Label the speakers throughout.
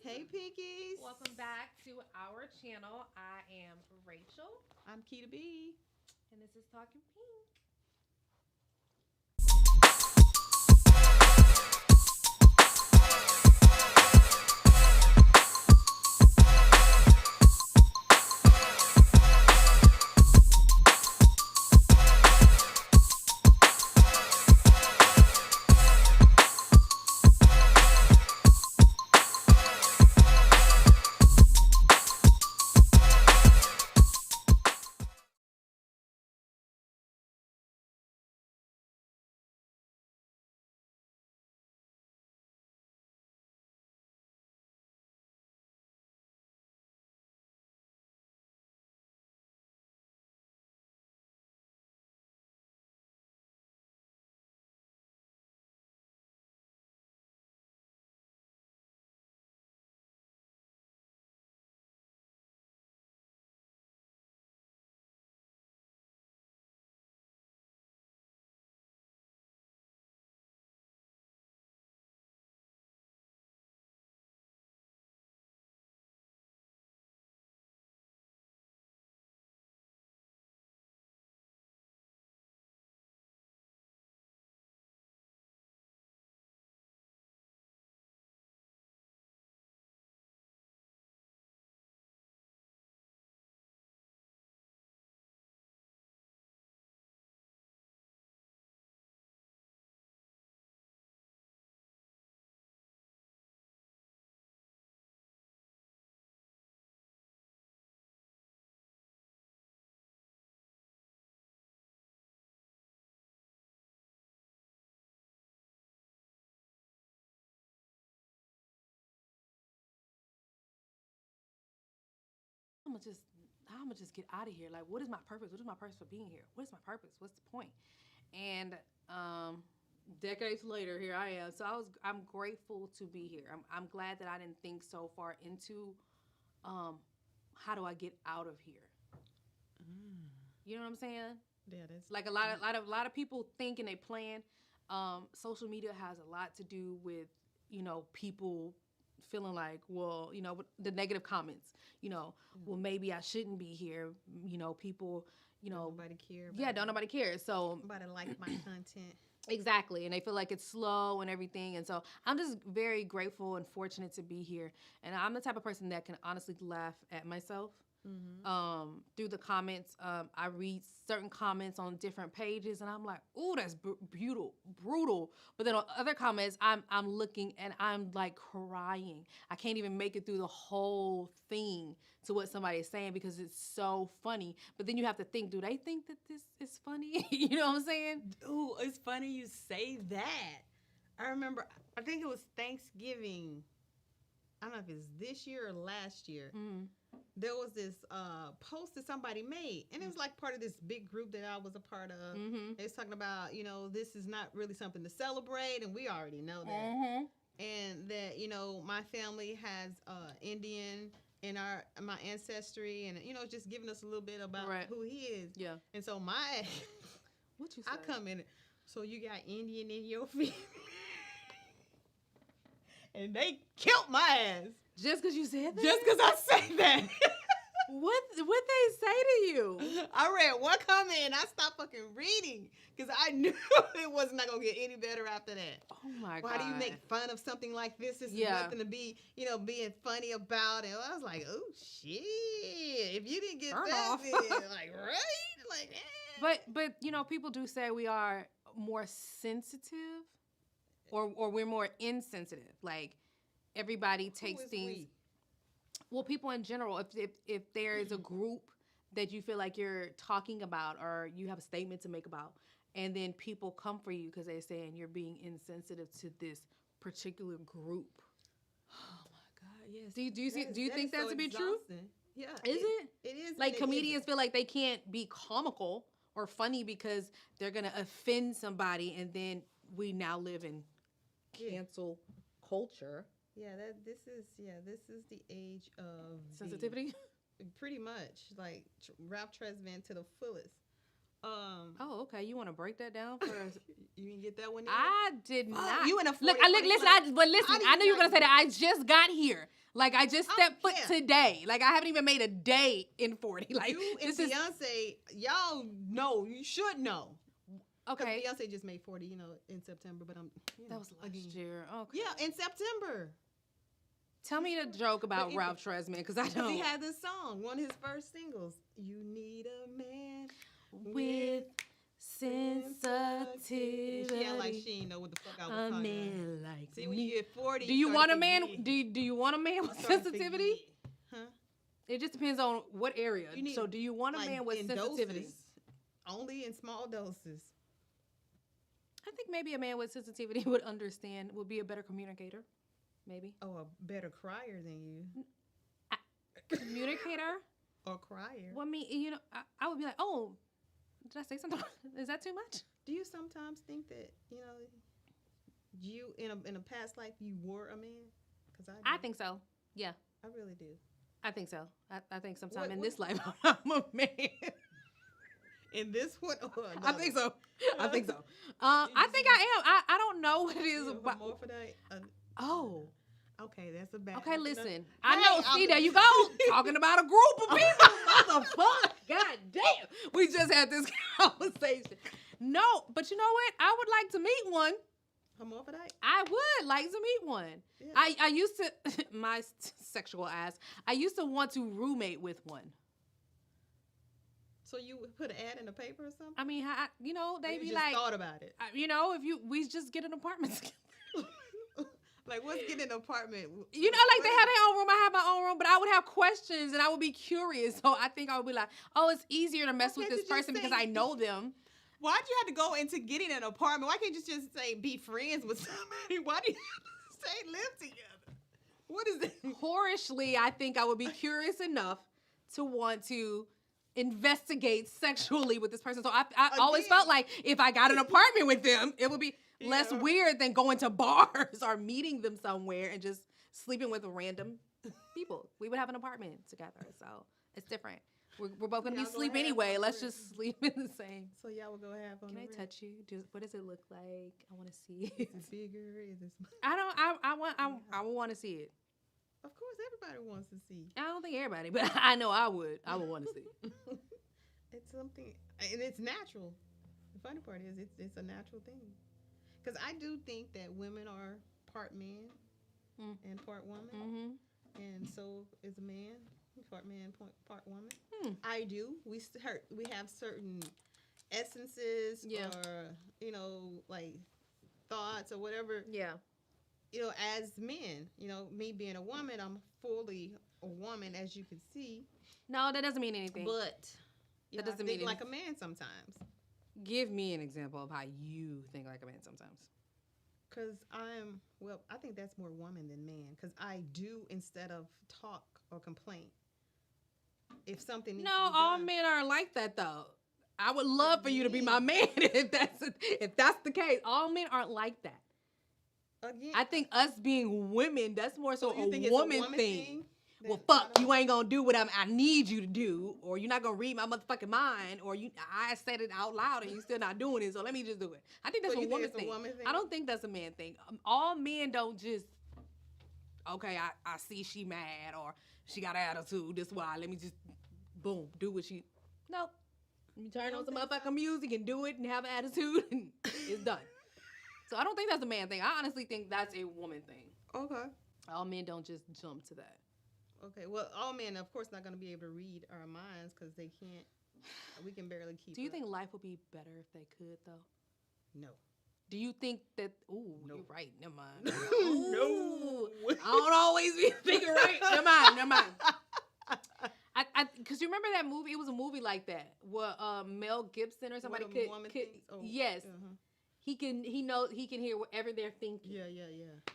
Speaker 1: Hey, Pinkies.
Speaker 2: Welcome back to our channel. I am Rachel,
Speaker 1: I'm Key to B.
Speaker 2: and this is Talking Pink. I'm gonna just get out of here. Like, what is my purpose? What is my purpose for being here? What is my purpose? What's the point? And decades later, here I am. So I'm grateful to be here. I'm glad that I didn't think so far into how do I get out of here. You know what I'm saying?
Speaker 1: Yeah, that's
Speaker 2: Like a lot of people think and they plan. Social media has a lot to do with people feeling like, well, the negative comments. Well, maybe I shouldn't be here. People,
Speaker 1: nobody care.
Speaker 2: yeah, don't nobody care. So
Speaker 1: Nobody like my content.
Speaker 2: exactly, and they feel like it's slow and everything. And so I'm just very grateful and fortunate to be here. And I'm the type of person that can honestly laugh at myself. Through the comments, I read certain comments on different pages, and I'm like, "Ooh, that's brutal." But then on other comments, I'm looking and I'm like crying. I can't even make it through the whole thing to what somebody is saying because it's so funny. But then you have to think, do they think that this is funny? You know what I'm saying?
Speaker 1: Ooh, it's funny you say that. I remember, I think it was Thanksgiving. I don't know if it's this year or last year. There was this post that somebody made, and it was like part of this big group that I was a part of. They was talking about, this is not really something to celebrate, and we already know that. And that, my family has Indian in my ancestry, and just giving us a little bit about who he is.
Speaker 2: Yeah.
Speaker 1: And so
Speaker 2: What you say?
Speaker 1: I come in. So you got Indian in your family, and they killed my ass.
Speaker 2: Just because you said that?
Speaker 1: Just because I say that.
Speaker 2: What they say to you?
Speaker 1: I read one comment and I stopped fucking reading because I knew it was not going to get any better after that.
Speaker 2: Oh my God.
Speaker 1: Why do you make fun of something like this? This is nothing to be, being funny about. And I was like, oh shit. If you didn't get
Speaker 2: Turn
Speaker 1: that,
Speaker 2: off.
Speaker 1: then, like, right? Like,
Speaker 2: But people do say we are more sensitive or we're more insensitive. Like, everybody takes things.
Speaker 1: We?
Speaker 2: Well, people in general, if there is a group that you feel like you're talking about or you have a statement to make about, and then people come for you because they're saying you're being insensitive to this particular group.
Speaker 1: Oh my God, yes.
Speaker 2: Do you think that to be true?
Speaker 1: Yeah.
Speaker 2: Is it?
Speaker 1: It is.
Speaker 2: Like, comedians feel like they can't be comical or funny because they're gonna offend somebody, and then we now live in cancel culture.
Speaker 1: Yeah, this is the age of
Speaker 2: Sensitivity.
Speaker 1: Pretty much, like Ralph Tresvant to the fullest.
Speaker 2: Oh, okay. You want to break that down for us?
Speaker 1: You didn't get that one?
Speaker 2: I did not.
Speaker 1: You in a 40,
Speaker 2: listen. I know you were gonna say that. I just got here. Like, I just stepped foot today. Like, I haven't even made a day in 40. Like,
Speaker 1: you and Beyonce, y'all know, you should know. Okay. Beyonce just made 40, in September, but
Speaker 2: that was last year. Okay.
Speaker 1: Yeah, in September.
Speaker 2: Tell me the joke about Ralph Tresman, because I don't.
Speaker 1: He had this song, one of his first singles. You need a man
Speaker 2: with sensitivity.
Speaker 1: She act like she didn't know what the fuck I was talking about.
Speaker 2: Like
Speaker 1: see, when you get 40,
Speaker 2: do you want a man? Do you want a man with sensitivity?
Speaker 1: Huh?
Speaker 2: It just depends on what area. So, do you want a man with sensitivity?
Speaker 1: Doses. Only in small doses.
Speaker 2: I think maybe a man with sensitivity would be a better communicator. Maybe.
Speaker 1: Oh, a better crier than you.
Speaker 2: Communicator?
Speaker 1: Or crier.
Speaker 2: Well, I would be like, oh, did I say something? Is that too much?
Speaker 1: Do you sometimes think that, you, in a past life, you were a man? Because
Speaker 2: I think so. Yeah.
Speaker 1: I really do.
Speaker 2: I think so. I think sometime in this life, I'm a man.
Speaker 1: In this one?
Speaker 2: I think so. I think so. I think I am. I don't know what it is about. Oh.
Speaker 1: Okay, that's a bad.
Speaker 2: Okay, listen. I know. See, there you go. Talking about a group of people. Motherfucker. God damn. We just had this conversation. No, but you know what? I would like to meet one.
Speaker 1: Hermaphrodite?
Speaker 2: I would like to meet one. Yeah. I used to, my sexual ass, I used to want to roommate with one.
Speaker 1: So you would put an ad in the paper or something?
Speaker 2: I mean, they be
Speaker 1: just
Speaker 2: like.
Speaker 1: Thought about it.
Speaker 2: If we just get an apartment together.
Speaker 1: Like, what's getting an apartment?
Speaker 2: Like they have their own room. I have my own room, but I would have questions and I would be curious. So I think I would be like, oh, it's easier to mess with this person because I know them.
Speaker 1: Why'd you have to go into getting an apartment? Why can't you just say be friends with somebody? Why do you have to say live together? What is it?
Speaker 2: Whorishly, I think I would be curious enough to want to investigate sexually with this person. So I always felt like if I got an apartment with them, it would be less weird than going to bars or meeting them somewhere and just sleeping with random people. We would have an apartment together, so it's different. We're both gonna be asleep anyway. Let's just sleep in the same.
Speaker 1: So y'all will go half on.
Speaker 2: Can I touch you? What does it look like? I want to see
Speaker 1: it. Is it bigger? Is it small?
Speaker 2: I would want to see it.
Speaker 1: Of course, everybody wants to see.
Speaker 2: I don't think everybody, but I know I would. I would want to see.
Speaker 1: It's something, and it's natural. The funny part is, it's a natural thing. Because I do think that women are part man and part woman, and so is a man. Part man, part woman. I do. We have certain essences or like thoughts or whatever.
Speaker 2: Yeah.
Speaker 1: As men, me being a woman, I'm fully a woman, as you can see.
Speaker 2: No, that doesn't mean anything.
Speaker 1: But that doesn't mean like a man sometimes.
Speaker 2: Give me an example of how you think like a man sometimes.
Speaker 1: Because I think that's more woman than man. Because I do instead of talk or complain. If something needs to be done.
Speaker 2: All men aren't like that though. I would love for you to be my man if that's the case. All men aren't like that.
Speaker 1: Again,
Speaker 2: I think us being women, that's more so a woman thing. Well, fuck, you ain't gonna do what I need you to do, or you're not gonna read my motherfucking mind, or I said it out loud and you still not doing it, so let me just do it. I think that's a woman thing. I don't think that's a man thing. All men don't just, okay, I see she mad or she got an attitude, this why, let me just, boom, do what she, no. You turn on some motherfucking music and do it and have an attitude and it's done. So I don't think that's a man thing. I honestly think that's a woman thing.
Speaker 1: Okay.
Speaker 2: All men don't just jump to that.
Speaker 1: Okay. Well, all men, of course, not going to be able to read our minds because they can't. We can barely keep.
Speaker 2: Do you think life would be better if they could, though?
Speaker 1: No.
Speaker 2: Do you think that? Ooh,
Speaker 1: no.
Speaker 2: You're right. Never mind.
Speaker 1: No.
Speaker 2: I don't always be thinking right. Never mind. Because you remember that movie? It was a movie like that where Mel Gibson or somebody could yes. Uh-huh. He can hear whatever they're thinking.
Speaker 1: Yeah.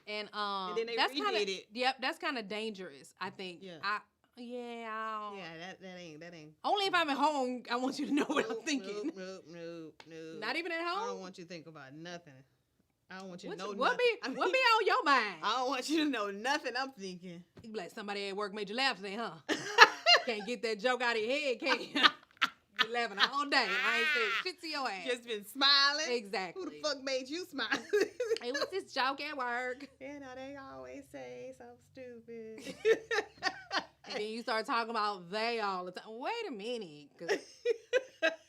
Speaker 2: And
Speaker 1: then they redid it.
Speaker 2: Yep, that's kind of dangerous, I think.
Speaker 1: Yeah. That ain't.
Speaker 2: Only if I'm at home, I want you to know what I'm thinking.
Speaker 1: No.
Speaker 2: Not even at home?
Speaker 1: I don't want you to think about nothing. I don't want you to know
Speaker 2: what
Speaker 1: nothing.
Speaker 2: What be on your mind?
Speaker 1: I don't want you to know nothing I'm thinking.
Speaker 2: You be like, somebody at work made you laugh today, huh? Can't get that joke out of your head, can't you? Been laughing all day. I ain't said shit to your ass.
Speaker 1: Just been smiling.
Speaker 2: Exactly.
Speaker 1: Who the fuck made you smile?
Speaker 2: It was this joke at work.
Speaker 1: You know, they always say so stupid.
Speaker 2: And then you start talking about they all the time. Wait a minute. What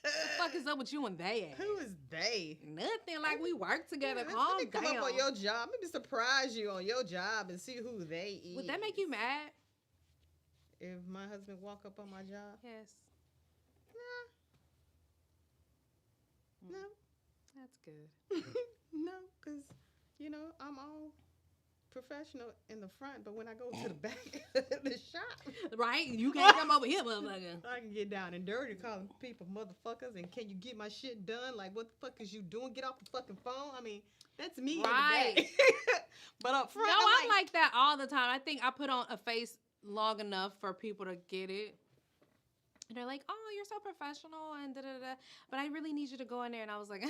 Speaker 2: the fuck is up with you and they?
Speaker 1: Who is they?
Speaker 2: Nothing. Like, we work together.
Speaker 1: Let
Speaker 2: Calm
Speaker 1: me come
Speaker 2: down.
Speaker 1: up on your job. Maybe surprise you on your job and see who they is.
Speaker 2: Would that make you mad?
Speaker 1: If my husband walk up on my job?
Speaker 2: Yes.
Speaker 1: No.
Speaker 2: That's good.
Speaker 1: No, because, you know, I'm all professional in the front, but when I go to the back of the shop,
Speaker 2: Right? You can't come over here, motherfucker.
Speaker 1: I can get down and dirty calling people motherfuckers and can you get my shit done? Like, what the fuck is you doing? Get off the fucking phone. I mean, that's me
Speaker 2: Right.
Speaker 1: in the back. But up front,
Speaker 2: No, I'm like that all the time. I think I put on a face long enough for people to get it. And they're like, oh, you're so professional and da-da-da. But I really need you to go in there. And I was like,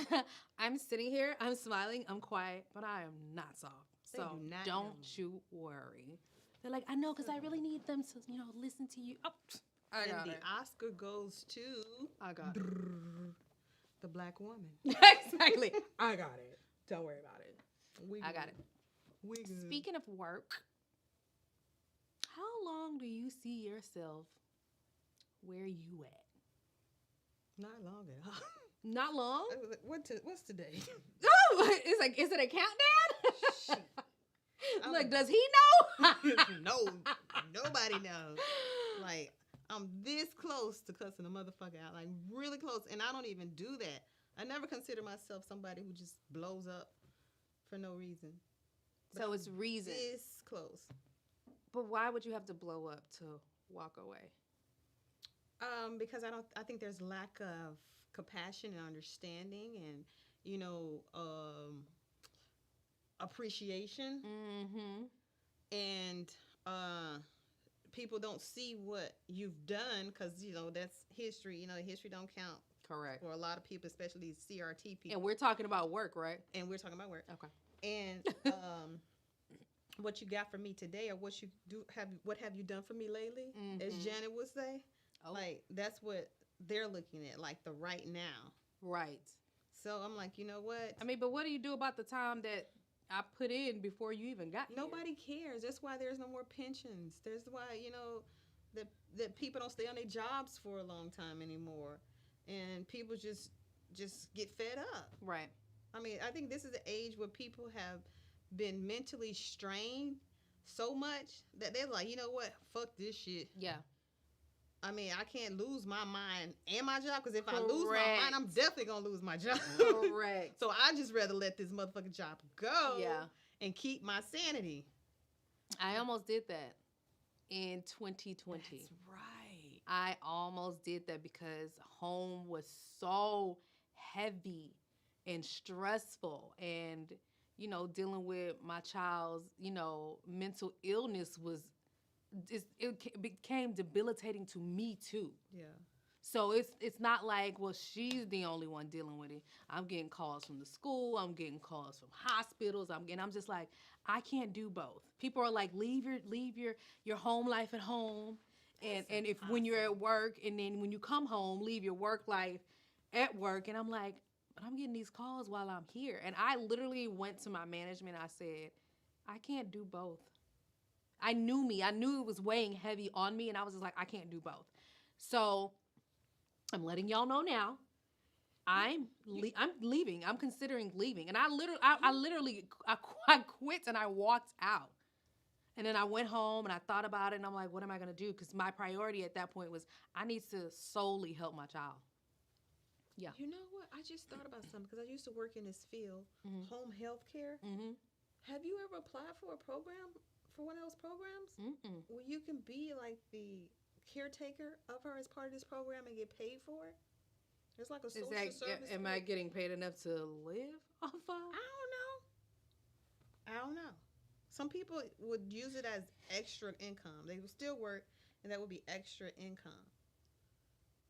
Speaker 2: I'm sitting here, I'm smiling, I'm quiet, but I am not soft.
Speaker 1: They
Speaker 2: So
Speaker 1: do not
Speaker 2: don't
Speaker 1: know.
Speaker 2: you worry. They're like, I know, because I really need them to, listen to you. Oh, I got
Speaker 1: and the
Speaker 2: it.
Speaker 1: Oscar goes to
Speaker 2: I got it.
Speaker 1: the black woman.
Speaker 2: Exactly. I got it. Don't worry about it. I got it.
Speaker 1: We good.
Speaker 2: Speaking of work, how long do you see yourself where you at?
Speaker 1: Not long at all.
Speaker 2: Not long?
Speaker 1: What's today?
Speaker 2: Oh, it's like, is it a countdown? Look, does he know?
Speaker 1: No, nobody knows. Like, I'm this close to cussing a motherfucker out. Like, really close. And I don't even do that. I never consider myself somebody who just blows up for no reason. But
Speaker 2: So it's reason.
Speaker 1: this close.
Speaker 2: But why would you have to blow up to walk away?
Speaker 1: Because I think there's lack of compassion and understanding and, appreciation.
Speaker 2: Mm-hmm.
Speaker 1: And people don't see what you've done because, that's history. History don't count
Speaker 2: Correct.
Speaker 1: for a lot of people, especially these CRT people.
Speaker 2: And we're talking about work, right?
Speaker 1: And we're talking about work.
Speaker 2: Okay.
Speaker 1: And what you got for me today or what have you done for me lately, as
Speaker 2: Mhm.
Speaker 1: Janet would say.
Speaker 2: Oh.
Speaker 1: Like, that's what they're looking at, like the right now.
Speaker 2: Right.
Speaker 1: So I'm like, you know what?
Speaker 2: I mean, but what do you do about the time that I put in before you even got here?
Speaker 1: Nobody cares. That's why there's no more pensions. There's why, that people don't stay on their jobs for a long time anymore. And people just get fed up.
Speaker 2: Right.
Speaker 1: I mean, I think this is the age where people have been mentally strained so much that they're like, you know what? Fuck this shit.
Speaker 2: Yeah.
Speaker 1: I mean, I can't lose my mind and my job because if I lose my
Speaker 2: Correct.
Speaker 1: mind, I'm definitely going to lose my job.
Speaker 2: Correct.
Speaker 1: So I just rather let this motherfucking job go
Speaker 2: Yeah.
Speaker 1: and keep my sanity.
Speaker 2: I almost did that in 2020.
Speaker 1: That's right.
Speaker 2: I almost did that because home was so heavy and stressful, and dealing with my child's mental illness became debilitating to me too.
Speaker 1: Yeah.
Speaker 2: So it's not like, well, she's the only one dealing with it. I'm getting calls from the school. I'm getting calls from hospitals. I'm just like, I can't do both. People are like, leave your home life at home, and if when you're at work, and then when you come home, leave your work life at work. And I'm like, but I'm getting these calls while I'm here. And I literally went to my management. I said, I can't do both. I knew me. I knew it was weighing heavy on me, and I was just like, I can't do both. So I'm letting y'all know now. I'm leaving. I'm considering leaving, and I literally quit and I walked out. And then I went home and I thought about it, and I'm like, what am I gonna do? Because my priority at that point was I need to solely help my child. Yeah.
Speaker 1: You know what? I just thought about something because I used to work in this field, home health care.
Speaker 2: Mm-hmm.
Speaker 1: Have you ever applied for a program, for one of those programs?
Speaker 2: Mm-mm.
Speaker 1: Where you can be like the caretaker of her as part of this program and get paid for it? There's like a social service.
Speaker 2: Am I getting paid enough to live off of?
Speaker 1: I don't know. Some people would use it as extra income. They would still work, and that would be extra income.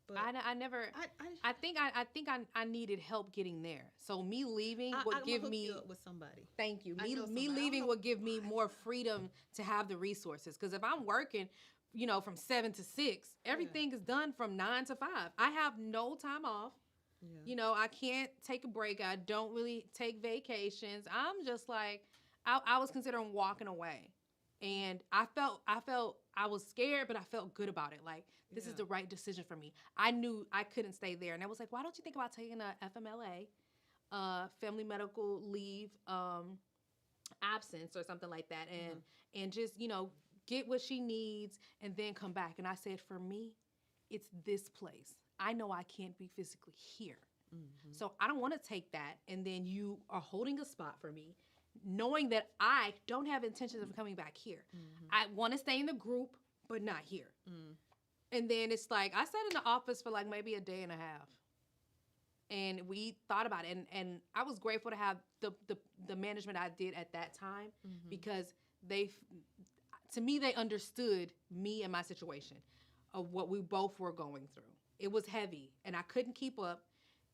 Speaker 1: But
Speaker 2: I never. I think I needed help getting there. So me leaving would give me.
Speaker 1: You up with somebody.
Speaker 2: Thank you.
Speaker 1: I know
Speaker 2: Me
Speaker 1: somebody.
Speaker 2: leaving would give me more freedom to have the resources. Because if I'm working from 7 to 6. Everything is done from 9 to 5. I have no time off. Yeah. I can't take a break. I don't really take vacations. I'm just like, I was considering walking away. And I was scared, but I felt good about it. Like, this is the right decision for me. I knew I couldn't stay there. And I was like, why don't you think about taking a FMLA, family medical leave, absence or something like that. And just, get what she needs and then come back. And I said, for me, it's this place. I know I can't be physically here. Mm-hmm. So I don't want to take that. And then you are holding a spot for me, knowing that I don't have intentions of coming back here. Mm-hmm. I want to stay in the group, but not here. Mm. And then it's like, I sat in the office for like maybe a day and a half. And we thought about it. And I was grateful to have the management I did at that time, mm-hmm. because to me, they understood me and my situation of what we both were going through. It was heavy and I couldn't keep up.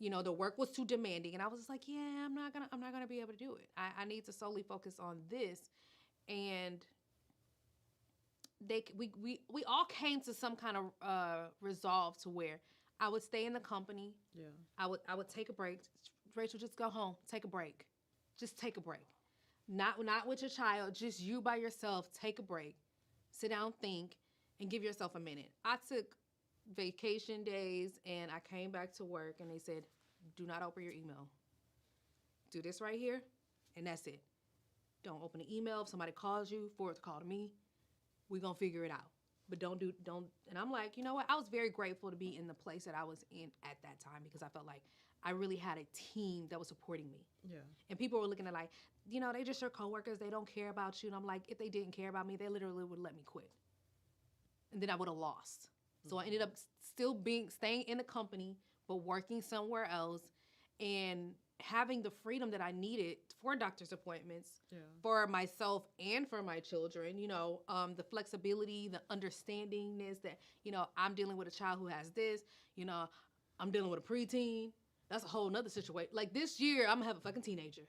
Speaker 2: The work was too demanding, and I was just like, yeah, I'm not gonna be able to do it. I need to solely focus on this. And we all came to some kind of resolve to where I would stay in the company. Yeah. I would take a break. Rachel, just go home. Take a break. Just take a break. Not with your child, just you by yourself. Take a break. Sit down, think, and give yourself a minute. I took vacation days, and I came back to work, and they said, do not open your email. Do this right here, and that's it. Don't open the email. If somebody calls you, forward the call to me. We're going to figure it out. But don't. And I'm like, you know what? I was very grateful to be in the place that I was in at that time, because I felt like I really had a team that was supporting me. Yeah. And people were looking at like, they just your coworkers. They don't care about you. And I'm like, if they didn't care about me, they literally would let me quit. And then I would have lost. So I ended up still staying in the company, but working somewhere else and having the freedom that I needed for doctor's appointments, for myself and for my children, the flexibility, the understandingness that, I'm dealing with a child who has this, I'm dealing with a preteen. That's a whole nother situation. Like this year, I'm going to have a fucking teenager.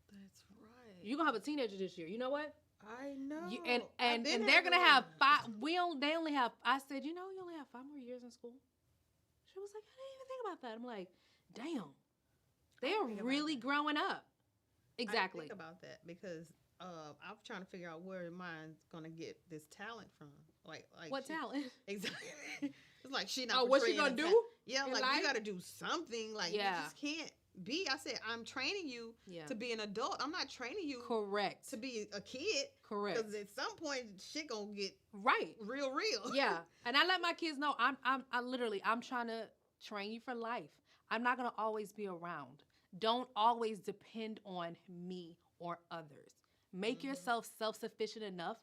Speaker 1: That's right.
Speaker 2: You're going to have a teenager this year. You know what?
Speaker 1: I know.
Speaker 2: And they're going to have 5. They only have, I said, you only have 5 more years in school. She was like, I didn't even think about that. I'm like, damn. They're really growing up. Exactly.
Speaker 1: I think about that because I'm trying to figure out where mine's going to get this talent from. Like
Speaker 2: what talent?
Speaker 1: Exactly. It's like she not.
Speaker 2: Oh, what's she going to do?
Speaker 1: Yeah, like life? You got to do something. Like you just can't be. I said, I'm training you to be an adult. I'm not training you
Speaker 2: correct
Speaker 1: to be a kid.
Speaker 2: Correct.
Speaker 1: Because at some point shit gonna get real.
Speaker 2: Yeah. And I let my kids know I'm trying to train you for life. I'm not gonna always be around. Don't always depend on me or others. Make yourself self-sufficient enough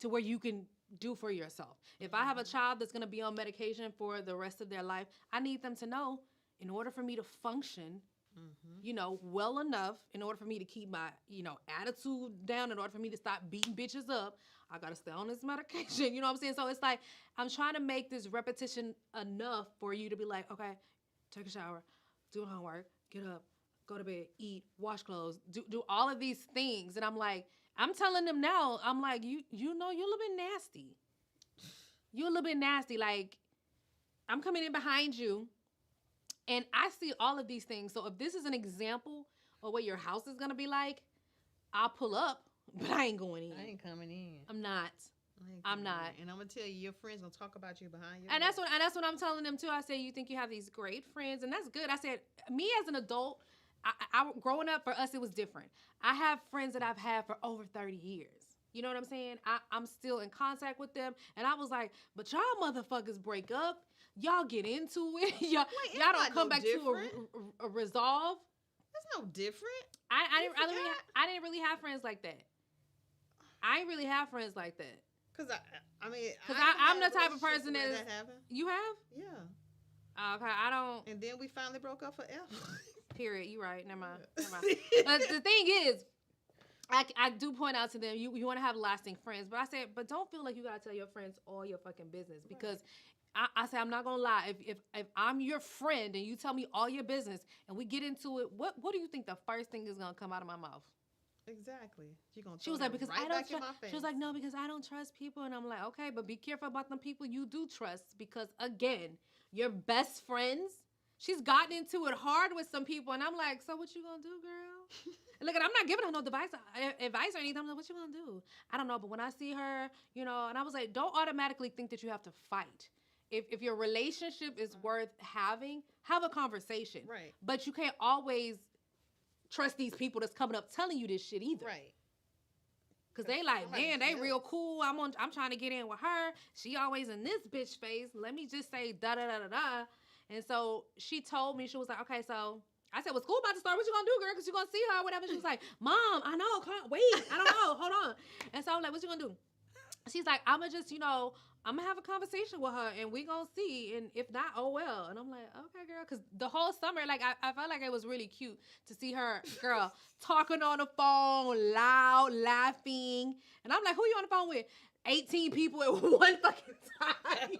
Speaker 2: to where you can do for yourself. If I have a child that's gonna be on medication for the rest of their life, I need them to know, in order for me to function, well enough, in order for me to keep my, attitude down, in order for me to stop beating bitches up, I got to stay on this medication. You know what I'm saying? So it's like, I'm trying to make this repetition enough for you to be like, okay, take a shower, do homework, get up, go to bed, eat, wash clothes, do all of these things. And I'm like, I'm telling them now, I'm like, you're a little bit nasty. You're a little bit nasty. Like, I'm coming in behind you. And I see all of these things. So if this is an example of what your house is going to be like, I'll pull up, but I ain't going in.
Speaker 1: I ain't coming in.
Speaker 2: I'm not. I'm not.
Speaker 1: And I'm going to tell you, your friends going to talk about you behind you.
Speaker 2: And that's what I'm telling them too. I say, you think you have these great friends, and that's good. I said, me as an adult, I growing up, for us, it was different. I have friends that I've had for over 30 years. You know what I'm saying? I'm still in contact with them. And I was like, but y'all motherfuckers break up. Y'all get into it. y'all don't come back to a resolve.
Speaker 1: That's no different.
Speaker 2: I didn't really have friends like that. I didn't really have friends like that.
Speaker 1: Because
Speaker 2: I'm the type of person that
Speaker 1: happened.
Speaker 2: You have?
Speaker 1: Yeah.
Speaker 2: Okay, I don't.
Speaker 1: And then we finally broke up forever.
Speaker 2: Period. You right. Never mind. But the thing is, I do point out to them, you want to have lasting friends. But I said, but don't feel like you got to tell your friends all your fucking business. Because I say, I'm not going to lie. If I'm your friend and you tell me all your business and we get into it, what do you think the first thing is going to come out of my mouth?
Speaker 1: Exactly. You're gonna
Speaker 2: She was like, because
Speaker 1: right
Speaker 2: I don't
Speaker 1: back in
Speaker 2: trust.
Speaker 1: my face.
Speaker 2: She was like, no, because I don't trust people. And I'm like, okay, but be careful about them people you do trust. Because again, your best friends, she's gotten into it hard with some people. And I'm like, so what you gonna do, girl? And look, I'm not giving her no advice or anything. I'm like, what you gonna do? I don't know. But when I see her, you know, and I was like, don't automatically think that you have to fight. If your relationship is worth having, have a conversation.
Speaker 1: Right.
Speaker 2: But you can't always trust these people that's coming up telling you this shit either.
Speaker 1: Right.
Speaker 2: Cause they like, man, they real cool. I'm trying to get in with her. She always in this bitch face. Let me just say da da da da da. And so she told me, she was like, okay, so I said, well, school about to start. What you gonna do, girl? Cause you gonna see her or whatever. She was like, Mom, I know, can't wait. I don't know. Hold on. And so I'm like, what you gonna do? She's like, I'm gonna just, you know, I'm gonna have a conversation with her and we gonna see. And if not, oh well. And I'm like, okay, girl. Cause the whole summer, like, I felt like it was really cute to see her, girl, talking on the phone, loud, laughing. And I'm like, who you on the phone with? 18 people at one fucking time.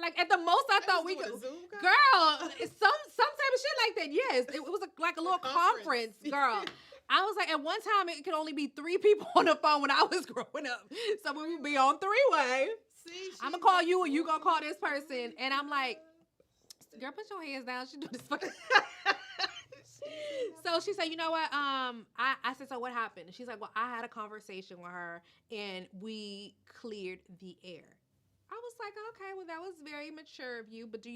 Speaker 2: Like, at the most, I thought we could. Girl, some type of shit like that. Yes. It was like a little conference, girl. I was like, at one time, it could only be 3 people on the phone when I was growing up. So we would be on 3-way. I'm going to call you and you going to call this person. And I'm like, girl, put your hands down. She do this fucking... So she said, you know what? I said, so what happened? And she's like, well, I had a conversation with her and we cleared the air. I was like, okay, well, that was very mature of you. But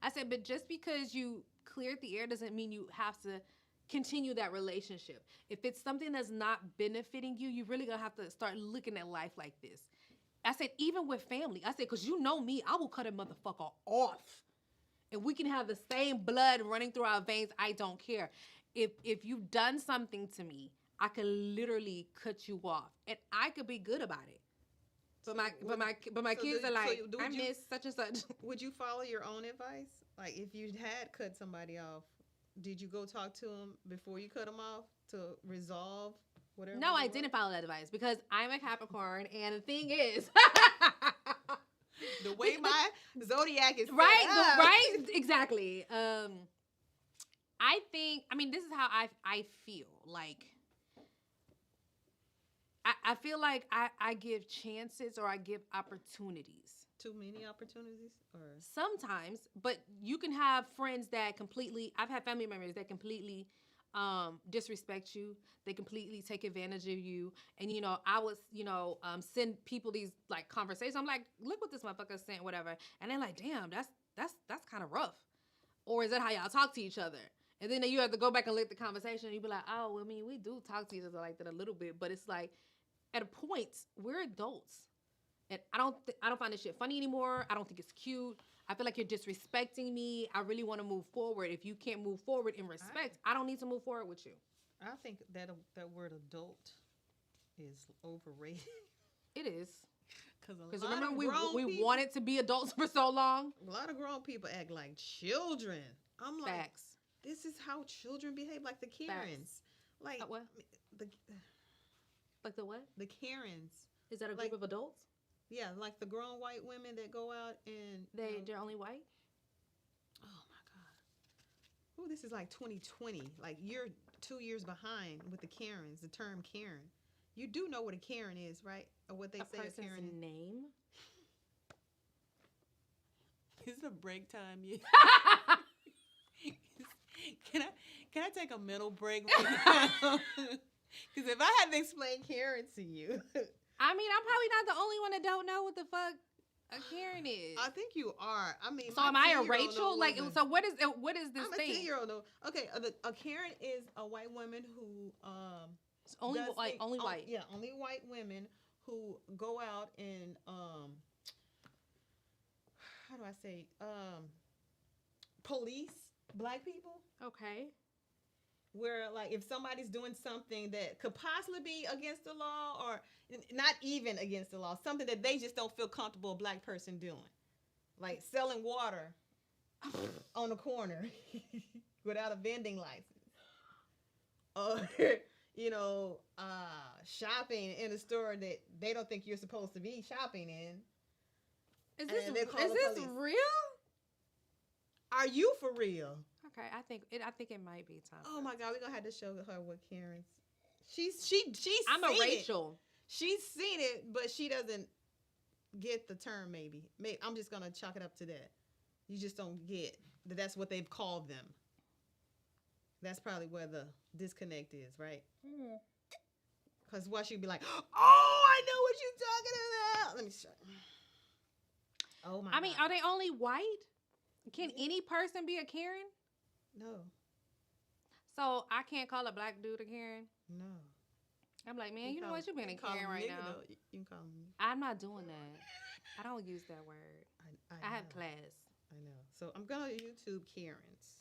Speaker 2: I said, but just because you cleared the air doesn't mean you have to continue that relationship. If it's something that's not benefiting you, you really gonna have to start looking at life like this. I said, even with family, I said, because you know me, I will cut a motherfucker off. And we can have the same blood running through our veins. I don't care. If you've done something to me, I can literally cut you off. And I could be good about it. But my kids are like, I miss such and such.
Speaker 1: Would you follow your own advice? Like, if you had cut somebody off, did you go talk to them before you cut them off to resolve whatever?
Speaker 2: No, I didn't follow that advice because I'm a Capricorn, and the thing is,
Speaker 1: the way my zodiac is
Speaker 2: right, exactly. I think, I mean, this is how I feel. Like, I feel like I give chances or I give opportunities.
Speaker 1: Too many opportunities? Or
Speaker 2: sometimes, but you can have friends that completely, I've had family members that completely disrespect you. They completely take advantage of you. And, you know, I was, you know, send people these like conversations. I'm like, look what this motherfucker sent, whatever. And they're like, damn, that's kind of rough. Or is that how y'all talk to each other? And then you have to go back and look at the conversation and you be like, oh, well, I mean, we do talk to each other like that a little bit, but it's like at a point, we're adults. And I don't find this shit funny anymore. I don't think it's cute. I feel like you're disrespecting me. I really want to move forward. If you can't move forward in respect, I don't need to move forward with you.
Speaker 1: I think that word adult is overrated.
Speaker 2: It is.
Speaker 1: Because
Speaker 2: remember we wanted to be adults for so long?
Speaker 1: A lot of grown people act like children. I'm like,
Speaker 2: facts.
Speaker 1: This is how children behave, like the Karens.
Speaker 2: Facts.
Speaker 1: Like
Speaker 2: what? Like the what?
Speaker 1: The Karens.
Speaker 2: Is that a group of adults?
Speaker 1: Yeah, like the grown white women that go out and...
Speaker 2: They're only white?
Speaker 1: Oh, my God. Oh, this is like 2020. Like, you're 2 years behind with the Karens, the term Karen. You do know what a Karen is, right? Or what they say a Karen is.
Speaker 2: Name?
Speaker 1: Is it a break time yet? Can I take a mental break right now? Because if I had to explain Karen to you...
Speaker 2: I mean, I'm probably not the only one that don't know what the fuck a Karen is.
Speaker 1: I think you are. I mean,
Speaker 2: so am I a Rachel? Like, so what is this thing?
Speaker 1: I'm a 10-year-old. Okay, a Karen is a white woman who
Speaker 2: it's only white.
Speaker 1: Yeah, only white women who go out and how do I say police black people.
Speaker 2: Okay.
Speaker 1: Where, like, if somebody's doing something that could possibly be against the law or not even against the law, something that they just don't feel comfortable a black person doing. Like selling water on the corner without a vending license. Or, you know, shopping in a store that they don't think you're supposed to be shopping in.
Speaker 2: Is this real?
Speaker 1: Are you for real?
Speaker 2: Okay, I think it might be time.
Speaker 1: Oh my God, we're gonna have to show her what Karen's She's
Speaker 2: I'm a
Speaker 1: seen
Speaker 2: Rachel.
Speaker 1: She's seen it, but she doesn't get the term. Maybe I'm just gonna chalk it up to that. You just don't get that. That's what they've called them. That's probably where the disconnect is, right? Because why she'd be like, "Oh, I know what you're talking about." Let me show. Oh my!
Speaker 2: I mean, are they only white? Can any person be a Karen?
Speaker 1: No.
Speaker 2: So I can't call a black dude a Karen?
Speaker 1: No.
Speaker 2: I'm like, man, you know what? You're being a Karen right now.
Speaker 1: Though. You can call him.
Speaker 2: I'm not doing that. I don't use that word. I have class.
Speaker 1: I know. So I'm gonna YouTube Karens.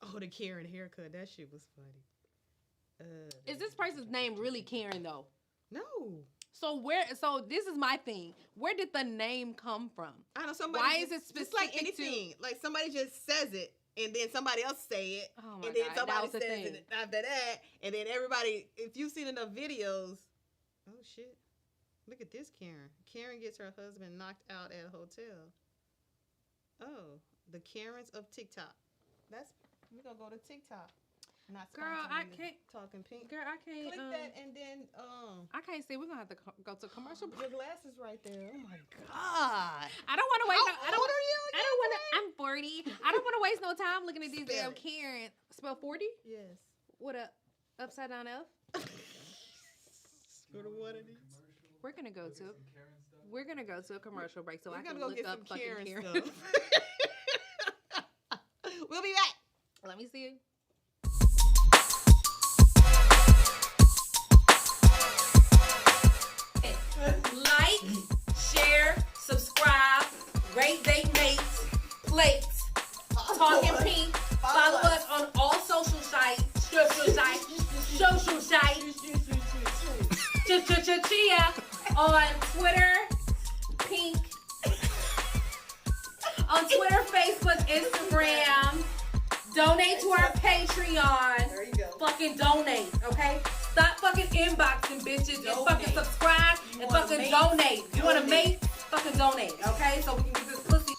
Speaker 1: Oh, the Karen haircut. That shit was funny.
Speaker 2: Is this person's name really Karen though?
Speaker 1: No.
Speaker 2: So this is my thing. Where did the name come from?
Speaker 1: I know somebody.
Speaker 2: Why is it specific?
Speaker 1: Just like anything. Like somebody just says it, and then somebody else say it,
Speaker 2: oh my
Speaker 1: and then
Speaker 2: God,
Speaker 1: somebody says it after that, and then everybody. If you've seen enough videos, oh shit! Look at this Karen. Karen gets her husband knocked out at a hotel. Oh, the Karens of TikTok. We're gonna go to TikTok. Not
Speaker 2: girl, I can't.
Speaker 1: TALKinPINk.
Speaker 2: Girl, I can't.
Speaker 1: Click that and then
Speaker 2: I can't see. We're gonna have to go to commercial.
Speaker 1: Your glasses right there. Oh my God.
Speaker 2: I don't want to waste.
Speaker 1: How old are you?
Speaker 2: I don't want to. I'm 40. I don't want to waste no time looking at these damn
Speaker 1: Spell it.
Speaker 2: Karen. Spell 40?
Speaker 1: Yes.
Speaker 2: What a upside down F.
Speaker 1: Go to one of these.
Speaker 2: We're gonna go to a commercial break so I can
Speaker 1: go
Speaker 2: look
Speaker 1: get
Speaker 2: up
Speaker 1: some
Speaker 2: fucking Karen.
Speaker 1: stuff. We'll be back.
Speaker 2: Let me see.
Speaker 3: Like, share, subscribe, rate, date, mates, plates, TALKinPINk. Follow us on all social sites. Chia on Twitter, Pink. On Twitter, Facebook, Instagram. Donate to our Patreon.
Speaker 1: There you go.
Speaker 3: Fucking donate, okay? Stop fucking inboxing, bitches, and fucking subscribe and fucking donate. You want to make? Fucking donate, okay? So we can get this pussy.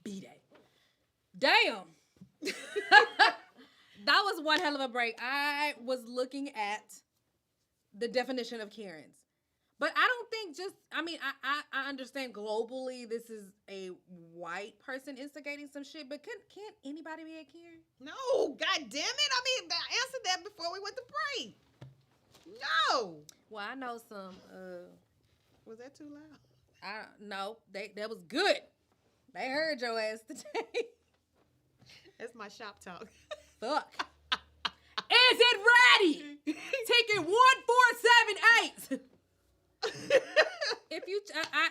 Speaker 2: B-Day. Damn. That was one hell of a break. I was looking at the definition of Karens. But I don't think I understand globally this is a white person instigating some shit, but can't anybody be a Karen?
Speaker 1: No, god damn it. I mean, I answered that before we went to break. No.
Speaker 2: Well, I know some
Speaker 1: Was that too loud?
Speaker 2: No, that was good. They heard your ass today.
Speaker 1: That's my shop talk.
Speaker 2: Fuck. Is it ready? Ticket 1478. If you,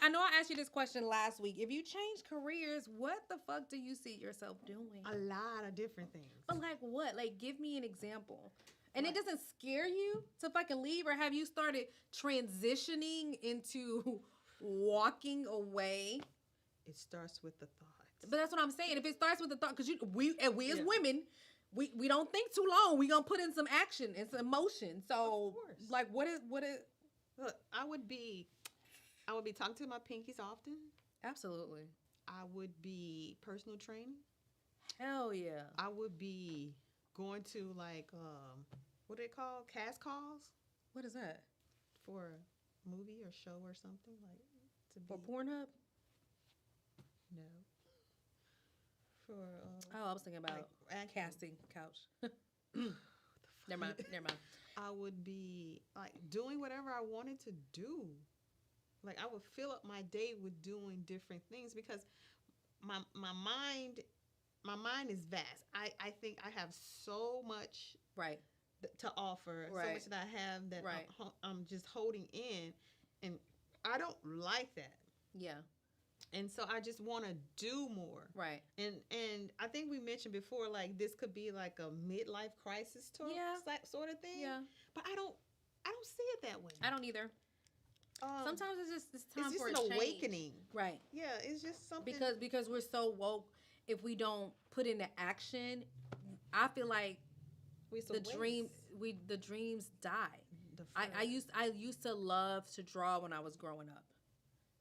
Speaker 2: I know I asked you this question last week. If you change careers, what the fuck do you see yourself doing?
Speaker 1: A lot of different things.
Speaker 2: But like what? Like give me an example. And it doesn't scare you to fucking leave, or have you started transitioning into walking away?
Speaker 1: It starts with the thought.
Speaker 2: But that's what I'm saying. If it starts with the thought, because we as women, we don't think too long. We gonna put in some action and some emotion. So like, what is?
Speaker 1: Look, I would be talking to my pinkies often.
Speaker 2: Absolutely.
Speaker 1: I would be personal training.
Speaker 2: Hell yeah.
Speaker 1: I would be going to like what are they called? Cast calls?
Speaker 2: What is that?
Speaker 1: For a movie or show or something like
Speaker 2: for Pornhub?
Speaker 1: No. For
Speaker 2: I was thinking about
Speaker 1: like,
Speaker 2: casting couch. Never mind.
Speaker 1: I would be like doing whatever I wanted to do. Like I would fill up my day with doing different things because my mind is vast. I think I have so much to offer, so much that I have that I'm just holding in, and I don't like that. Yeah. And so I just want to do more. Right. And I think we mentioned before, like this could be like a midlife crisis sort of thing. Yeah. But I don't see it that way.
Speaker 2: I don't either. Sometimes it's time for a
Speaker 1: an
Speaker 2: change.
Speaker 1: Awakening.
Speaker 2: Right.
Speaker 1: Yeah, it's just something.
Speaker 2: Because we're so woke, if we don't put into action, I feel like the dreams die. I used to love to draw when I was growing up.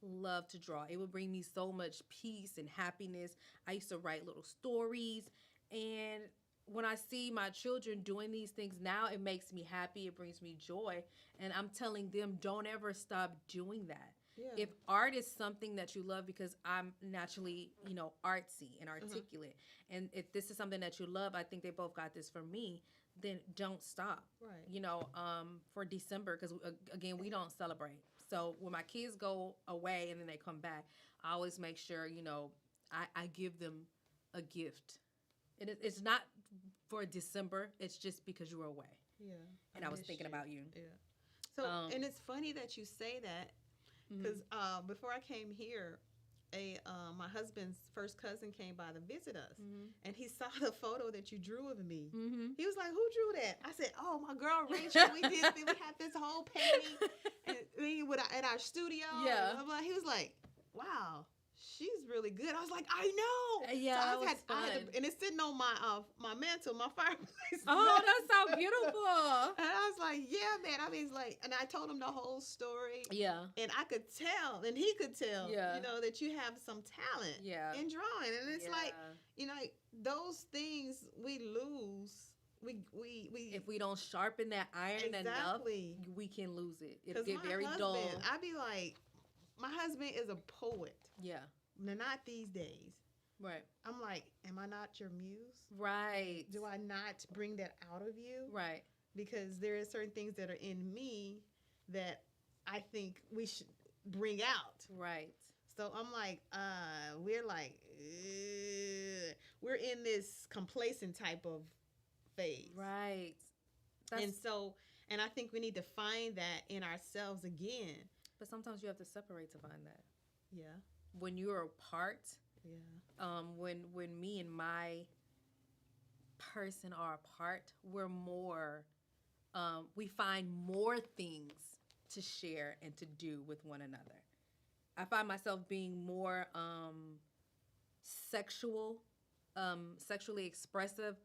Speaker 2: Love to draw. It would bring me so much peace and happiness. I used to write little stories, and when I see my children doing these things now, it makes me happy. It brings me joy, and I'm telling them, don't ever stop doing that. Yeah. If art is something that you love, because I'm naturally, artsy and articulate, and if this is something that you love, I think they both got this from me, then don't stop. Right. For December, because again, we don't celebrate. So when my kids go away and then they come back, I always make sure, I give them a gift. And it's not for December. It's just because you were away. Yeah. And I was thinking about you.
Speaker 1: Yeah. So, and it's funny that you say that because before I came here, my husband's first cousin came by to visit us, and he saw the photo that you drew of me. He was like, "Who drew that?" I said, "Oh, my girl Rachel. We had this whole painting at our studio." Yeah. Blah, blah. He was like, "Wow, she's really good." I was like, "I know."
Speaker 2: Yeah,
Speaker 1: so I had and it's sitting on my mantle, my fireplace.
Speaker 2: Oh, that's so beautiful.
Speaker 1: And I was like, "Yeah, man." I mean, it's like, and I told him the whole story. Yeah. And I could tell, and he could tell, that you have some talent. In drawing, and it's like, those things we lose. We
Speaker 2: if we don't sharpen that iron enough, we can lose it. It get very dull.
Speaker 1: I'd be like, my husband is a poet. Yeah. Not these days. Right. I'm like, am I not your muse? Right. Do I not bring that out of you? Right. Because there are certain things that are in me that I think we should bring out. Right. So I'm like, we're in this complacent type of phase. Right. And I think we need to find that in ourselves again.
Speaker 2: But sometimes you have to separate to find that.
Speaker 1: Yeah.
Speaker 2: When you're apart. Yeah. When me and my person are apart, we're more. We find more things to share and to do with one another. I find myself being more sexually expressive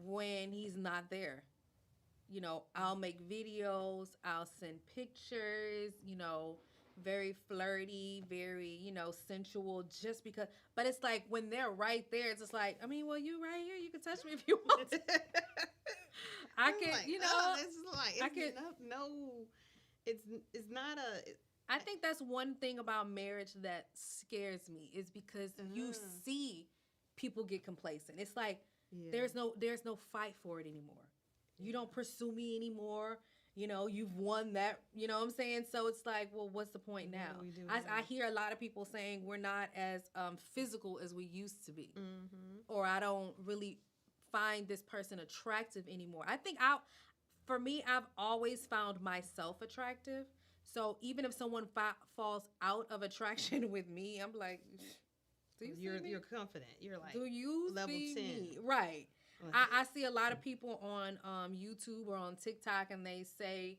Speaker 2: when he's not there. I'll make videos, I'll send pictures, very flirty, very, sensual just because. But it's like when they're right there, it's just like, I mean, well, you right here. You can touch me if you want to. I can,
Speaker 1: like, it's like,
Speaker 2: I can.
Speaker 1: It's not a.
Speaker 2: I think that's one thing about marriage that scares me is because you see people get complacent. It's like there's no fight for it anymore. You don't pursue me anymore. You've won that. You know what I'm saying? So it's like, well, what's the point now? I hear a lot of people saying we're not as physical as we used to be, or I don't really find this person attractive anymore. I think for me, I've always found myself attractive. So even if someone falls out of attraction with me, I'm like, do you see me?
Speaker 1: You're confident. You're like,
Speaker 2: do you
Speaker 1: level
Speaker 2: see
Speaker 1: 10.
Speaker 2: me? Right. I see a lot of people on YouTube or on TikTok, and they say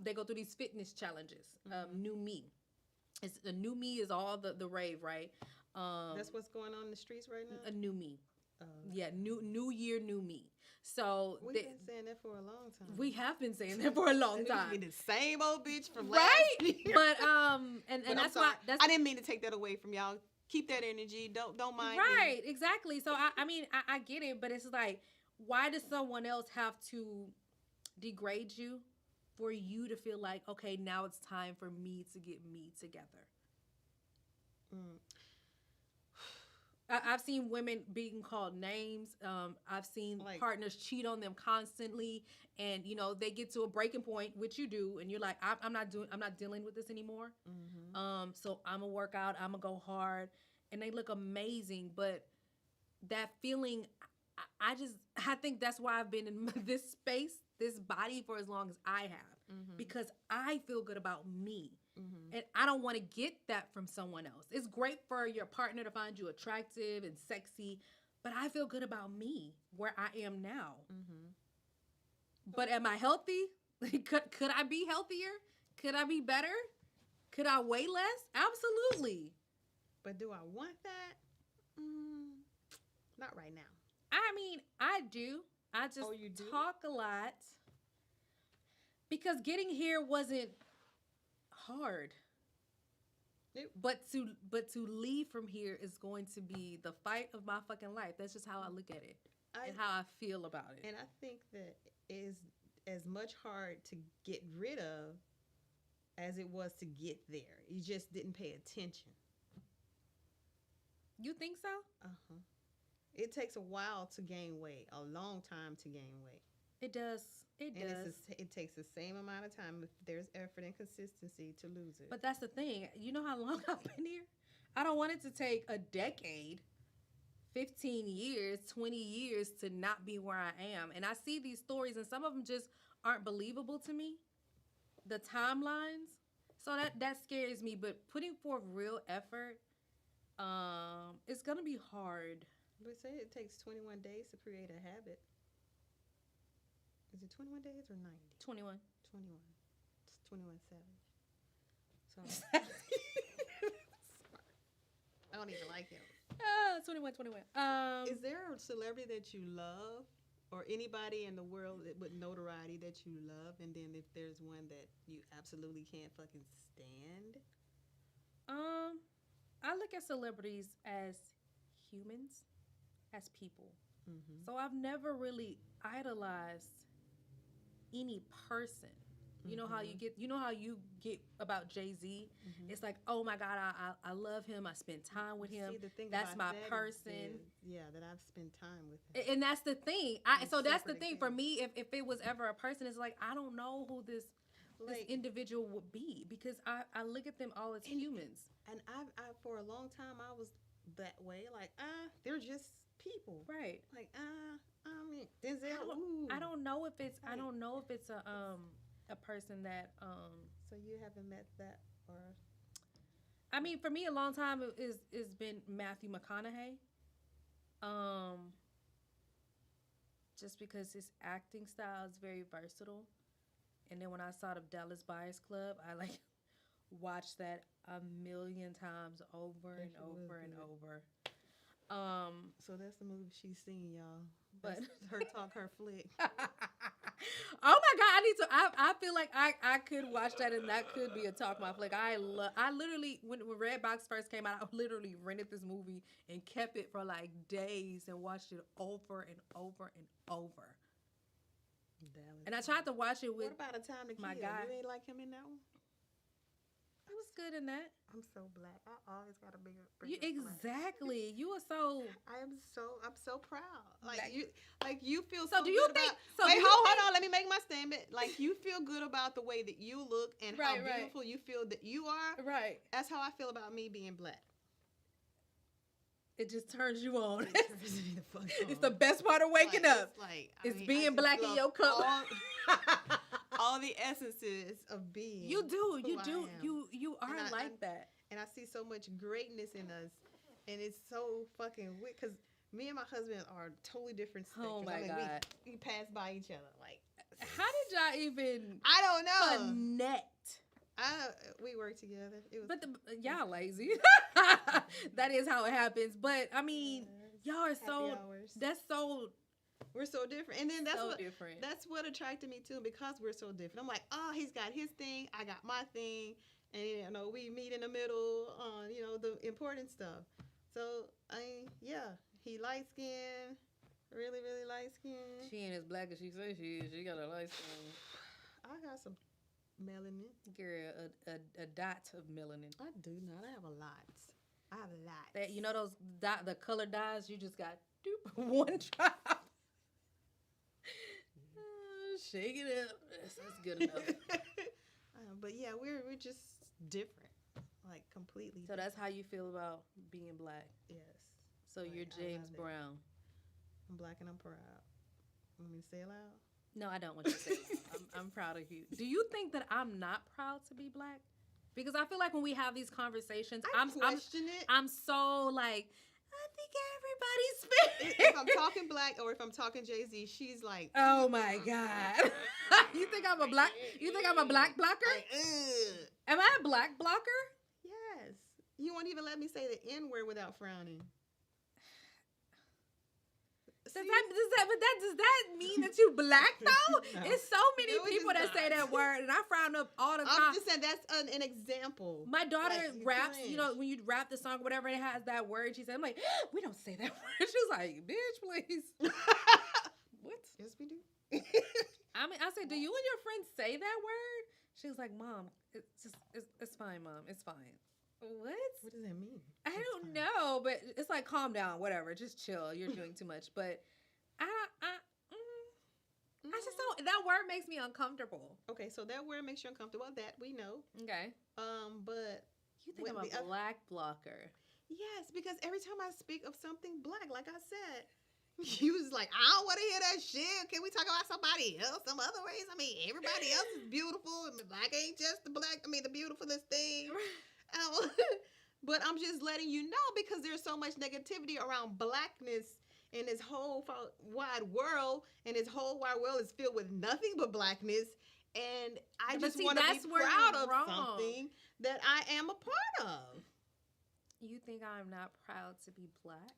Speaker 2: they go through these fitness challenges. New me. It's the new me is all the rave, right?
Speaker 1: That's what's going on in the streets right now.
Speaker 2: A new me. Yeah, new year, new me. So
Speaker 1: we've been saying that for a long time.
Speaker 2: We have been saying that for a long time.
Speaker 1: Be the same old bitch from last year.
Speaker 2: But and that's why
Speaker 1: I didn't mean to take that away from y'all. Keep that energy. Don't mind.
Speaker 2: Right, exactly. So I mean I get it, but it's like, why does someone else have to degrade you for you to feel like, okay, now it's time for me to get me together? I've seen women being called names. I've seen partners cheat on them constantly, and they get to a breaking point, which you do, and you're like, I'm not dealing with this anymore. So I'm gonna work out. I'm gonna go hard, and they look amazing. But that feeling, I think that's why I've been in this space, this body for as long as I have, because I feel good about me. And I don't want to get that from someone else. It's great for your partner to find you attractive and sexy, but I feel good about me, where I am now. But am I healthy? Could I be healthier? Could I be better? Could I weigh less? Absolutely.
Speaker 1: But do I want that? Not right now.
Speaker 2: I mean, I do. I just talk a lot. Because getting here wasn't hard. But to leave from here is going to be the fight of my fucking life. That's just how I look at it and how I feel about it.
Speaker 1: And I think that is as much hard to get rid of as it was to get there. You just didn't pay attention.
Speaker 2: You think so?
Speaker 1: It takes a while to gain weight, a long time to gain weight.
Speaker 2: It does. It does.
Speaker 1: It takes the same amount of time if there's effort and consistency to lose it.
Speaker 2: But that's the thing. You know how long I've been here? I don't want it to take a decade, 15 years, 20 years to not be where I am. And I see these stories, and some of them just aren't believable to me, the timelines. So that scares me. But putting forth real effort, it's going to be hard.
Speaker 1: They say it takes 21 days to create a habit. Is it 21 days or 90?
Speaker 2: 21.
Speaker 1: 21. It's 21 Savage. So I don't even like him.
Speaker 2: 21.
Speaker 1: Is there a celebrity that you love, or anybody in the world with notoriety that you love, and then if there's one that you absolutely can't fucking stand?
Speaker 2: I look at celebrities as humans, as people. So I've never really idolized any person. You know how you get about Jay-Z? It's like, oh my God, I love him. I spend time with him.
Speaker 1: See, the thing
Speaker 2: that's my
Speaker 1: that
Speaker 2: person.
Speaker 1: That I've spent time with him.
Speaker 2: And that's the thing. So that's the thing for me. If it was ever a person, it's like, I don't know who this individual would be, because I look at them all as humans.
Speaker 1: And I for a long time I was that way. Like, they're just people,
Speaker 2: right?
Speaker 1: Like, I mean, Denzel.
Speaker 2: I don't know if it's a person that
Speaker 1: So you haven't met that, or?
Speaker 2: I mean, for me, a long time is been Matthew McConaughey. Just because his acting style is very versatile, and then when I saw the Dallas Buyers Club, I watched that a million times over and over and over.
Speaker 1: So that's the movie she's seen, y'all.
Speaker 2: But
Speaker 1: her talk, her flick.
Speaker 2: Oh my God, I need to. I feel like I could watch that, and that could be a talk my flick. I literally when Redbox first came out, I literally rented this movie and kept it for like days and watched it over and over and over. And I tried to watch it with.
Speaker 1: What about A Time to Kill?
Speaker 2: my guy.
Speaker 1: You ain't like him in that one?
Speaker 2: I was good in that.
Speaker 1: I'm so black. I always got to bring
Speaker 2: You,
Speaker 1: up black.
Speaker 2: exactly. You were so.
Speaker 1: I'm so proud. You feel
Speaker 2: So
Speaker 1: so
Speaker 2: do you
Speaker 1: good
Speaker 2: think?
Speaker 1: about,
Speaker 2: So
Speaker 1: wait,
Speaker 2: do you
Speaker 1: hold
Speaker 2: think,
Speaker 1: on. Let me make my statement. Like, you feel good about the way that you look and how
Speaker 2: Right, right.
Speaker 1: beautiful you feel that you are.
Speaker 2: Right.
Speaker 1: That's how I feel about me being black.
Speaker 2: It just turns you on.
Speaker 1: It turns me the fuck on.
Speaker 2: It's the best part of waking up. It's being
Speaker 1: I just
Speaker 2: black in
Speaker 1: love
Speaker 2: your color.
Speaker 1: all the essences of being.
Speaker 2: You do.
Speaker 1: who
Speaker 2: You
Speaker 1: I
Speaker 2: do.
Speaker 1: am.
Speaker 2: You are
Speaker 1: And
Speaker 2: like that.
Speaker 1: And I see so much greatness in us, and it's so fucking weird because me and my husband are totally different spectrums.
Speaker 2: Oh my God.
Speaker 1: We pass by each other like.
Speaker 2: How did y'all even
Speaker 1: I don't know.
Speaker 2: connect?
Speaker 1: We work together. It was.
Speaker 2: But y'all lazy. That is how it happens. But I mean, y'all are
Speaker 1: happy
Speaker 2: so.
Speaker 1: hours.
Speaker 2: That's so.
Speaker 1: We're so different, and then that's
Speaker 2: so
Speaker 1: what
Speaker 2: different.
Speaker 1: that's what attracted me too because we're so different. I'm like, oh, he's got his thing, I got my thing, and we meet in the middle on the important stuff. So he light skin, really light skin.
Speaker 2: She ain't as black as she says she is. She got a light skin.
Speaker 1: I got some melanin.
Speaker 2: Girl, a dot of melanin.
Speaker 1: I do not. I have a lot. I have a lot.
Speaker 2: That those the color dyes. You just got one drop. Shake it up. That's good enough.
Speaker 1: But yeah, we're just different, like completely.
Speaker 2: So that's how you feel about being black.
Speaker 1: Yes.
Speaker 2: So
Speaker 1: Like,
Speaker 2: you're
Speaker 1: I
Speaker 2: James
Speaker 1: love it.
Speaker 2: Brown.
Speaker 1: I'm black and I'm proud. Want me to say it loud?
Speaker 2: No, I don't want you to say that. I'm proud of you. Do you think that I'm not proud to be black? Because I feel like when we have these conversations, I'm
Speaker 1: question it.
Speaker 2: I'm so like, I think everybody's
Speaker 1: If I'm talking black or if I'm talking Jay-Z, she's like,
Speaker 2: oh my God. You think I'm a black blocker?
Speaker 1: like, ugh.
Speaker 2: Am I a black blocker?
Speaker 1: Yes. You won't even let me say the N-word without frowning.
Speaker 2: Does that mean that you black though?
Speaker 1: No.
Speaker 2: It's so many
Speaker 1: No, it
Speaker 2: people
Speaker 1: does
Speaker 2: that say
Speaker 1: not.
Speaker 2: that word, and I frown up all the time.
Speaker 1: I'm just saying that's an example.
Speaker 2: My daughter
Speaker 1: Like, you
Speaker 2: raps,
Speaker 1: cringe.
Speaker 2: when you rap the song or whatever, and it has that word. She said, I'm like, we don't say that word. She was like, bitch, please. What?
Speaker 1: Yes, we do.
Speaker 2: I said, do you and your friends say that word? She was like, Mom, it's fine, Mom. It's fine. What?
Speaker 1: What does that mean?
Speaker 2: I don't know, but it's like, calm down, whatever. Just chill. You're doing too much. But I just don't, that word makes me uncomfortable.
Speaker 1: Okay, so that word makes you uncomfortable. That we know.
Speaker 2: Okay.
Speaker 1: But
Speaker 2: You think I'm
Speaker 1: With
Speaker 2: a
Speaker 1: the
Speaker 2: black blocker.
Speaker 1: yes, because every time I speak of something black, like I said, you was like, I don't want to hear that shit. Can we talk about somebody else, some other ways? I mean, everybody else is beautiful. I mean, black ain't just the black. I mean, the beautifulest thing. But I'm just letting you know because there's so much negativity around blackness in this whole wide world, and this whole wide world is filled with nothing but blackness. And I
Speaker 2: But
Speaker 1: just
Speaker 2: see,
Speaker 1: want to
Speaker 2: that's
Speaker 1: be
Speaker 2: where
Speaker 1: proud
Speaker 2: you're
Speaker 1: of
Speaker 2: wrong.
Speaker 1: something that I am a part of.
Speaker 2: You think I'm not proud to be black?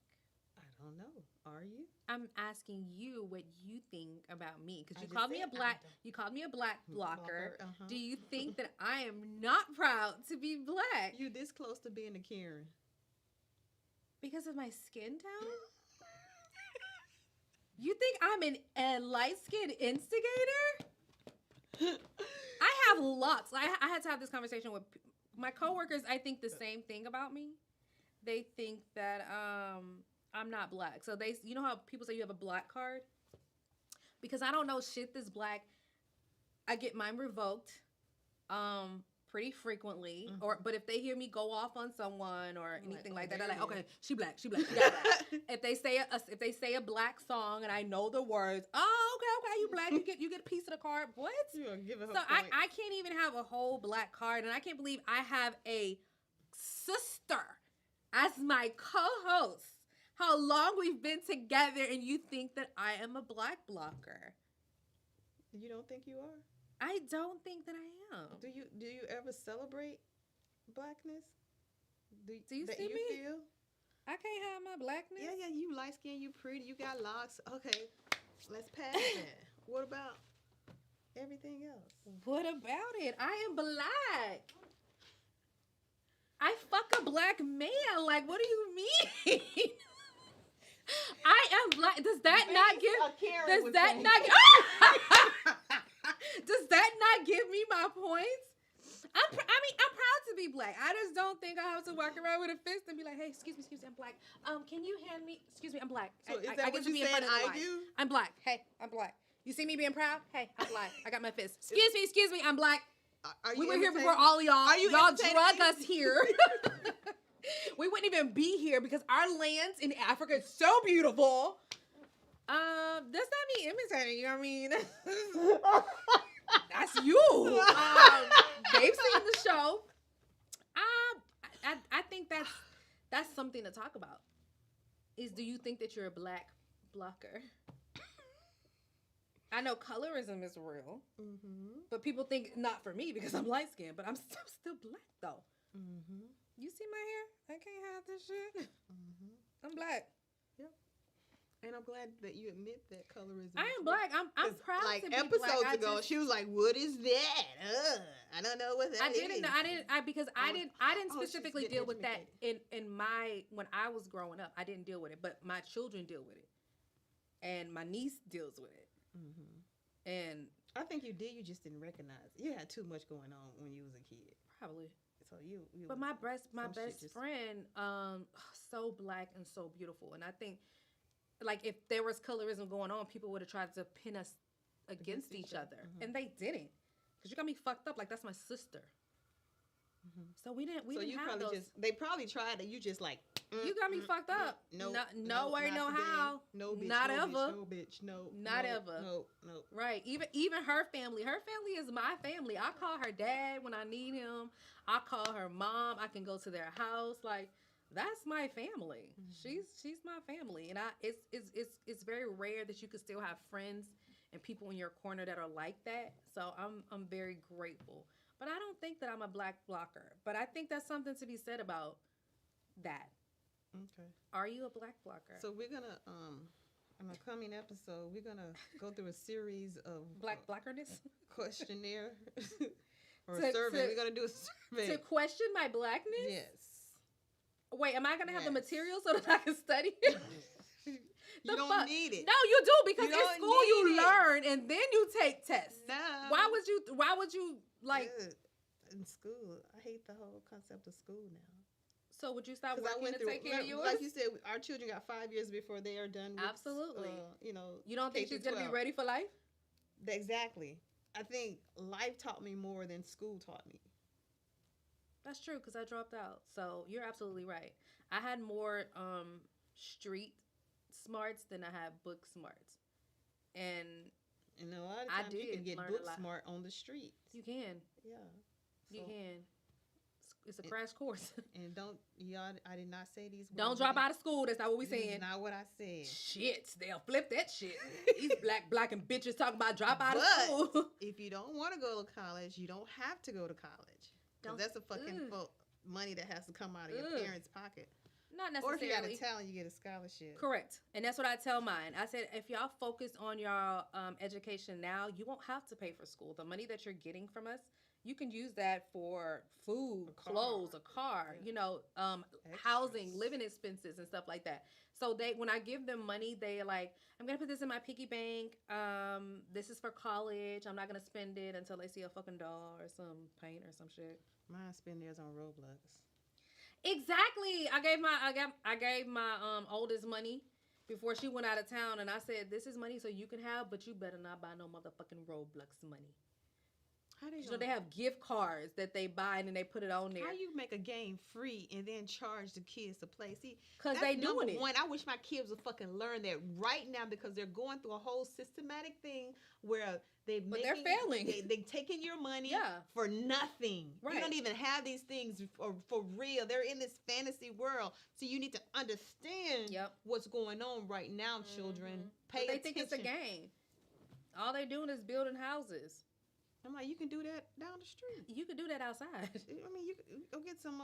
Speaker 1: I don't know. Are you?
Speaker 2: I'm asking you what you think about me because
Speaker 1: I
Speaker 2: you
Speaker 1: just
Speaker 2: called me a
Speaker 1: said I
Speaker 2: black.
Speaker 1: don't.
Speaker 2: You called me a black blocker.
Speaker 1: Uh-huh.
Speaker 2: Do you think that I am not proud to be black
Speaker 1: You this close to being a Karen?
Speaker 2: because of my skin tone? You think I'm a light skinned instigator? I have locks. I had to have this conversation with my coworkers. I think the same thing about me. They think that I'm not black. So you know how people say you have a black card? Because I don't know shit that's black. I get mine revoked pretty frequently.
Speaker 1: Mm-hmm.
Speaker 2: But if they hear me go off on someone or anything like that,
Speaker 1: there
Speaker 2: they're like,
Speaker 1: it
Speaker 2: okay,
Speaker 1: is.
Speaker 2: she black. She got that. If they say a black song and I know the words, oh, okay, you black, you get a piece of the card. What?
Speaker 1: You gonna give it
Speaker 2: So I can't even have a whole black card, and I can't believe I have a sister as my co-host. How long we've been together, and you think that I am a black blocker?
Speaker 1: You don't think you are?
Speaker 2: I don't think that I am.
Speaker 1: Do you ever celebrate blackness? Do
Speaker 2: you
Speaker 1: that
Speaker 2: see
Speaker 1: you
Speaker 2: me?
Speaker 1: feel?
Speaker 2: I can't have my blackness.
Speaker 1: Yeah, you light skin, you pretty, you got locks. Okay, let's pass that. What about everything else.
Speaker 2: What about it? I am black. I fuck a black man. Like, what do you mean? I am black. Does that not give? Does that not? Does that not give me my points? I'm proud to be black. I just don't think I have to walk around with a fist and be like, "Hey, excuse me, I'm black. Can you hand me? Excuse me, I'm black.
Speaker 1: So is that what you said? I do.
Speaker 2: I'm black. Hey, I'm black. You see me being proud? Hey, I'm black. I got my fist. Excuse me, I'm black. We were here before all of y'all. Y'all drug us here. We wouldn't even be here because our lands in Africa is so beautiful. That's not me imitating you. I mean, that's you. They've seen the show. I think that's something to talk about. Do you think that you're a black blocker? I know colorism is real, but people think not for me because I'm light skinned, but I'm still black though. You see my hair? I can't hide this shit. I'm black.
Speaker 1: Yep. And I'm glad that you admit that colorism.
Speaker 2: I am black. I'm proud to be black.
Speaker 1: Like episodes ago, she was like, "What is that? I don't know what that is."
Speaker 2: I didn't specifically deal with that in my when I was growing up. I didn't deal with it, but my children deal with it, and my niece deals with it. And
Speaker 1: I think you did. You just didn't recognize it. You had too much going on when you was a kid.
Speaker 2: Probably.
Speaker 1: So you
Speaker 2: but my best friend, so black and so beautiful, and I think, like, if there was colorism going on, people would have tried to pin us against each other, and they didn't, because you got me fucked up. Like, that's my sister. So we didn't have those.
Speaker 1: They probably tried it. You just like.
Speaker 2: You got me fucked up. No way, no how.
Speaker 1: No bitch.
Speaker 2: Not ever.
Speaker 1: No bitch. No.
Speaker 2: Not ever.
Speaker 1: No.
Speaker 2: Right. Even her family. Her family is my family. I call her dad when I need him. I call her mom. I can go to their house. Like, that's my family. She's my family, and it's very rare that you could still have friends and people in your corner that are like that. So I'm very grateful. But I don't think that I'm a black blocker. But I think that's something to be said about that.
Speaker 1: Okay.
Speaker 2: Are you a black blocker?
Speaker 1: So we're gonna in a coming episode, we're gonna go through a series of
Speaker 2: black blockerness
Speaker 1: questionnaire or a survey. We're gonna do a survey
Speaker 2: to question my blackness.
Speaker 1: Yes.
Speaker 2: Wait, am I gonna have the material so that I can study it?
Speaker 1: You don't need it.
Speaker 2: No, you do, because in school you learn and then you take tests.
Speaker 1: No.
Speaker 2: Why would you like
Speaker 1: in school? I hate the whole concept of school now.
Speaker 2: So would you stop working to take care of yours?
Speaker 1: Like you said, our children got 5 years before they are done with
Speaker 2: absolutely. You don't think she's gonna be
Speaker 1: 12.
Speaker 2: ready for life?
Speaker 1: Exactly. I think life taught me more than school taught me.
Speaker 2: That's true, because I dropped out. So you're absolutely right. I had more street smarts than I had book smarts. And
Speaker 1: a lot of times you can get book smart on the street.
Speaker 2: You can.
Speaker 1: Yeah.
Speaker 2: You can. It's a crash course.
Speaker 1: And I did not say these words.
Speaker 2: Don't drop out of school. That's not what we saying.
Speaker 1: That's not what I said.
Speaker 2: Shit. They'll flip that shit. These black and bitches talking about drop out of school.
Speaker 1: If you don't want to go to college, you don't have to go to college. Because that's a fucking money that has to come out of your parents' pocket.
Speaker 2: Not necessarily.
Speaker 1: Or if you got a talent, you get a scholarship.
Speaker 2: Correct. And that's what I tell mine. I said, if y'all focus on your education now, you won't have to pay for school. The money that you're getting from us, you can use that for food, clothes, a car, housing, living expenses and stuff like that. So when I give them money, they're like, I'm going to put this in my piggy bank. This is for college. I'm not going to spend it until they see a fucking doll or some paint or some shit.
Speaker 1: Mine spend theirs on Roblox.
Speaker 2: Exactly. I gave my oldest money before she went out of town, and I said, this is money so you can have, but you better not buy no motherfucking Roblox money.
Speaker 1: How do you
Speaker 2: know they have gift cards that they buy and then they put it on there?
Speaker 1: How you make a game free and then charge the kids to play? See,
Speaker 2: because they doing it.
Speaker 1: One, I wish my kids would fucking learn that right now, because they're going through a whole systematic thing where they're failing. They taking your money for nothing. Right. You don't even have these things for real. They're in this fantasy world, so you need to understand what's going on right now, children. Pay attention.
Speaker 2: They think it's a game. All they're doing is building houses.
Speaker 1: I'm like, you can do that down the street.
Speaker 2: You could do that outside.
Speaker 1: I mean, you could go get some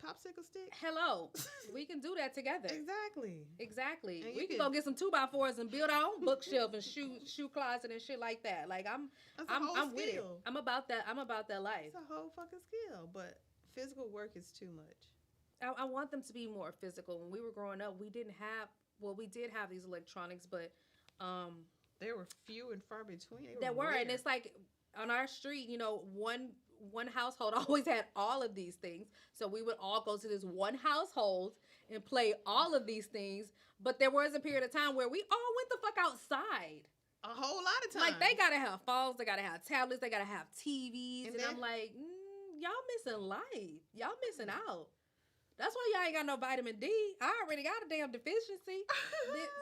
Speaker 1: popsicle sticks.
Speaker 2: Hello, we can do that together.
Speaker 1: Exactly. And
Speaker 2: We can go get some 2x4s and build our own bookshelf and shoe closet and shit like that. Like I'm with it. I'm about that life.
Speaker 1: It's a whole fucking skill, but physical work is too much.
Speaker 2: I want them to be more physical. When we were growing up, we did have these electronics, but
Speaker 1: they were few and far between.
Speaker 2: There were, and it's like on our street, you know, one household always had all of these things. So we would all go to this one household and play all of these things. But there was a period of time where we all went the fuck outside.
Speaker 1: A whole lot of times.
Speaker 2: Like, they gotta have phones, they gotta have tablets, they gotta have TVs, and I'm like, y'all missing life. Y'all missing out. That's why y'all ain't got no vitamin D. I already got a damn deficiency.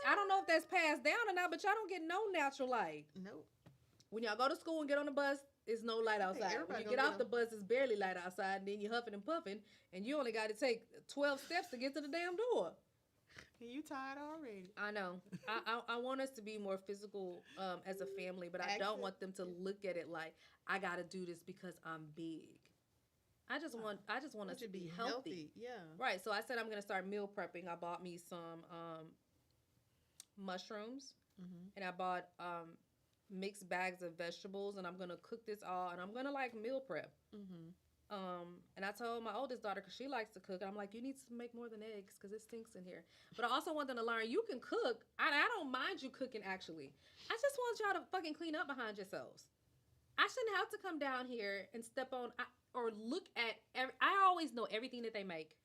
Speaker 2: I don't know if that's passed down or not, but y'all don't get no natural light.
Speaker 1: Nope.
Speaker 2: When y'all go to school and get on the bus, it's no light outside. When you get off the bus, it's barely light outside, and then you're huffing and puffing, and you only got to take 12 steps to get to the damn door.
Speaker 1: And you tired already.
Speaker 2: I know. I want us to be more physical as a family, but I don't want them to look at it like, I got to do this because I'm big. I just want us to be healthy.
Speaker 1: Yeah.
Speaker 2: Right. So I said I'm going to start meal prepping. I bought me some mushrooms, and I bought mixed bags of vegetables, and I'm going to cook this all, and I'm going to like meal prep. And I told my oldest daughter, because she likes to cook, and I'm like, you need to make more than eggs because it stinks in here. But I also want them to learn you can cook. I don't mind you cooking, actually. I just want y'all to fucking clean up behind yourselves. I shouldn't have to come down here and step on or look at I always know everything that they make.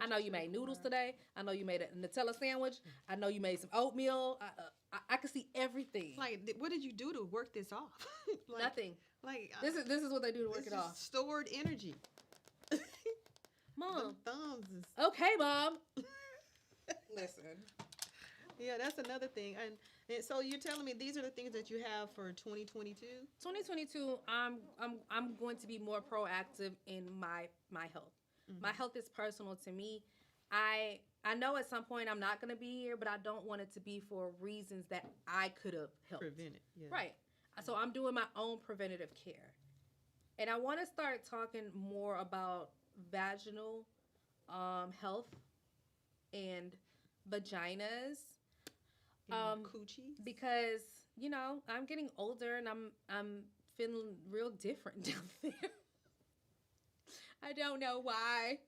Speaker 2: I know you made noodles today. I know you made a Nutella sandwich. I know you made some oatmeal. I can see everything.
Speaker 1: Like, what did you do to work this off?
Speaker 2: Like, nothing.
Speaker 1: Like,
Speaker 2: this is what they do to work it off.
Speaker 1: Stored energy.
Speaker 2: Mom.
Speaker 1: The thumbs is...
Speaker 2: Okay, Mom. Listen.
Speaker 1: Yeah, that's another thing. And so you're telling me these are the things that you have for 2022?
Speaker 2: 2022, I'm going to be more proactive in my health. My health is personal to me. I know at some point I'm not going to be here, but I don't want it to be for reasons that I could have helped.
Speaker 1: Prevent it. Yeah.
Speaker 2: Right. So I'm doing my own preventative care. And I want to start talking more about vaginal health and vaginas.
Speaker 1: Coochies.
Speaker 2: Because, you know, I'm getting older and I'm feeling real different down there. I don't know why.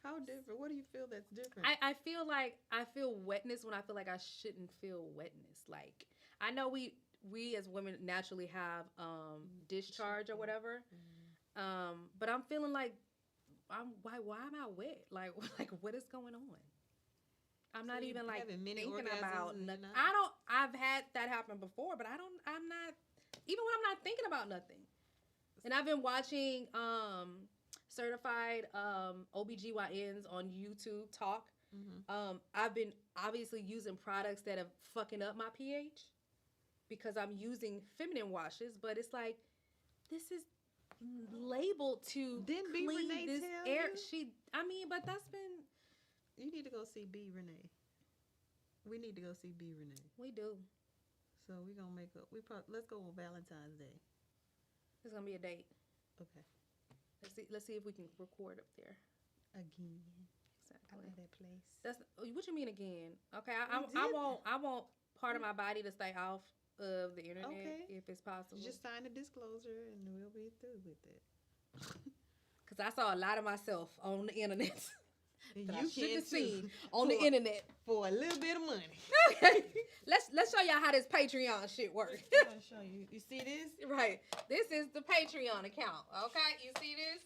Speaker 1: How different? What do you feel that's different?
Speaker 2: I feel like I feel wetness when I feel like I shouldn't feel wetness. Like, I know we as women naturally have discharge or whatever. But I'm feeling like why am I wet? Like what is going on? I'm not even like thinking about nothing. I've had that happen before, but I'm not even when I'm not thinking about nothing. And I've been watching certified OBGYNs on YouTube talk. I've been obviously using products that are fucking up my pH because I'm using feminine washes, but it's like this is labeled to clean this air. But that's been.
Speaker 1: You need to go see B. Renee. We need to go see B. Renee.
Speaker 2: We do.
Speaker 1: So we're gonna make up. Let's go on Valentine's Day.
Speaker 2: It's gonna be a date.
Speaker 1: Okay.
Speaker 2: Let's see if we can record up there.
Speaker 1: Again.
Speaker 2: Exactly.
Speaker 1: I love that place.
Speaker 2: That's what you mean again? Okay, I want part of my body to stay off of the internet if it's possible.
Speaker 1: Just sign a disclosure and we'll be through with it.
Speaker 2: Because I saw a lot of myself on the internet.
Speaker 1: You can
Speaker 2: see on the internet
Speaker 1: for a little bit of money.
Speaker 2: Okay, let's show y'all how this Patreon shit works.
Speaker 1: I'll show you. You see this?
Speaker 2: Right. This is the Patreon account. Okay, you see this?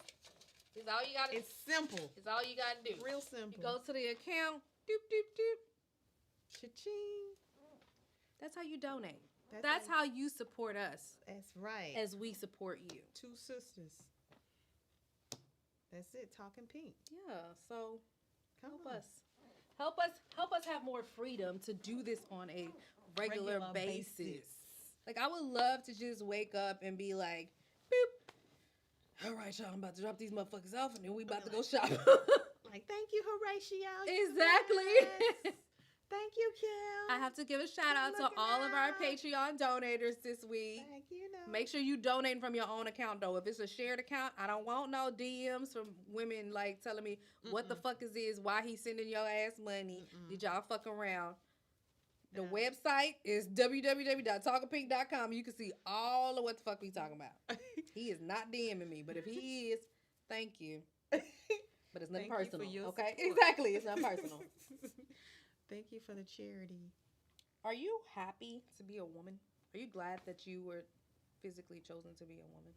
Speaker 2: It's all you got.
Speaker 1: It's simple.
Speaker 2: It's all you got to do.
Speaker 1: Real simple.
Speaker 2: You go to the account. Doop doop doop.
Speaker 1: Cha-ching.
Speaker 2: That's how you donate. That's how you support us.
Speaker 1: That's right.
Speaker 2: As we support you.
Speaker 1: Two sisters. That's it. Talking pink.
Speaker 2: Yeah. So help us have more freedom to do this on a regular basis. Like, I would love to just wake up and be like, boop. All right, y'all, I'm about to drop these motherfuckers off, and then we about to go shop.
Speaker 1: Like, thank you, Horatio.
Speaker 2: Exactly.
Speaker 1: Thank you, Kim.
Speaker 2: I have to give a shout out to all of our Patreon donators this week.
Speaker 1: Thank you.
Speaker 2: Make sure you donate from your own account, though. If it's a shared account, I don't want no DMs from women like telling me what the fuck is this, why he sending your ass money. Did y'all fuck around? The website is www.TALKinPINk.com. You can see all of what the fuck we talking about. He is not DMing me, but if he is, thank you. But it's nothing personal, okay? Support. Exactly, it's not personal.
Speaker 1: Thank you for the charity.
Speaker 2: Are you happy to be a woman? Are you glad that you were physically chosen to be a woman?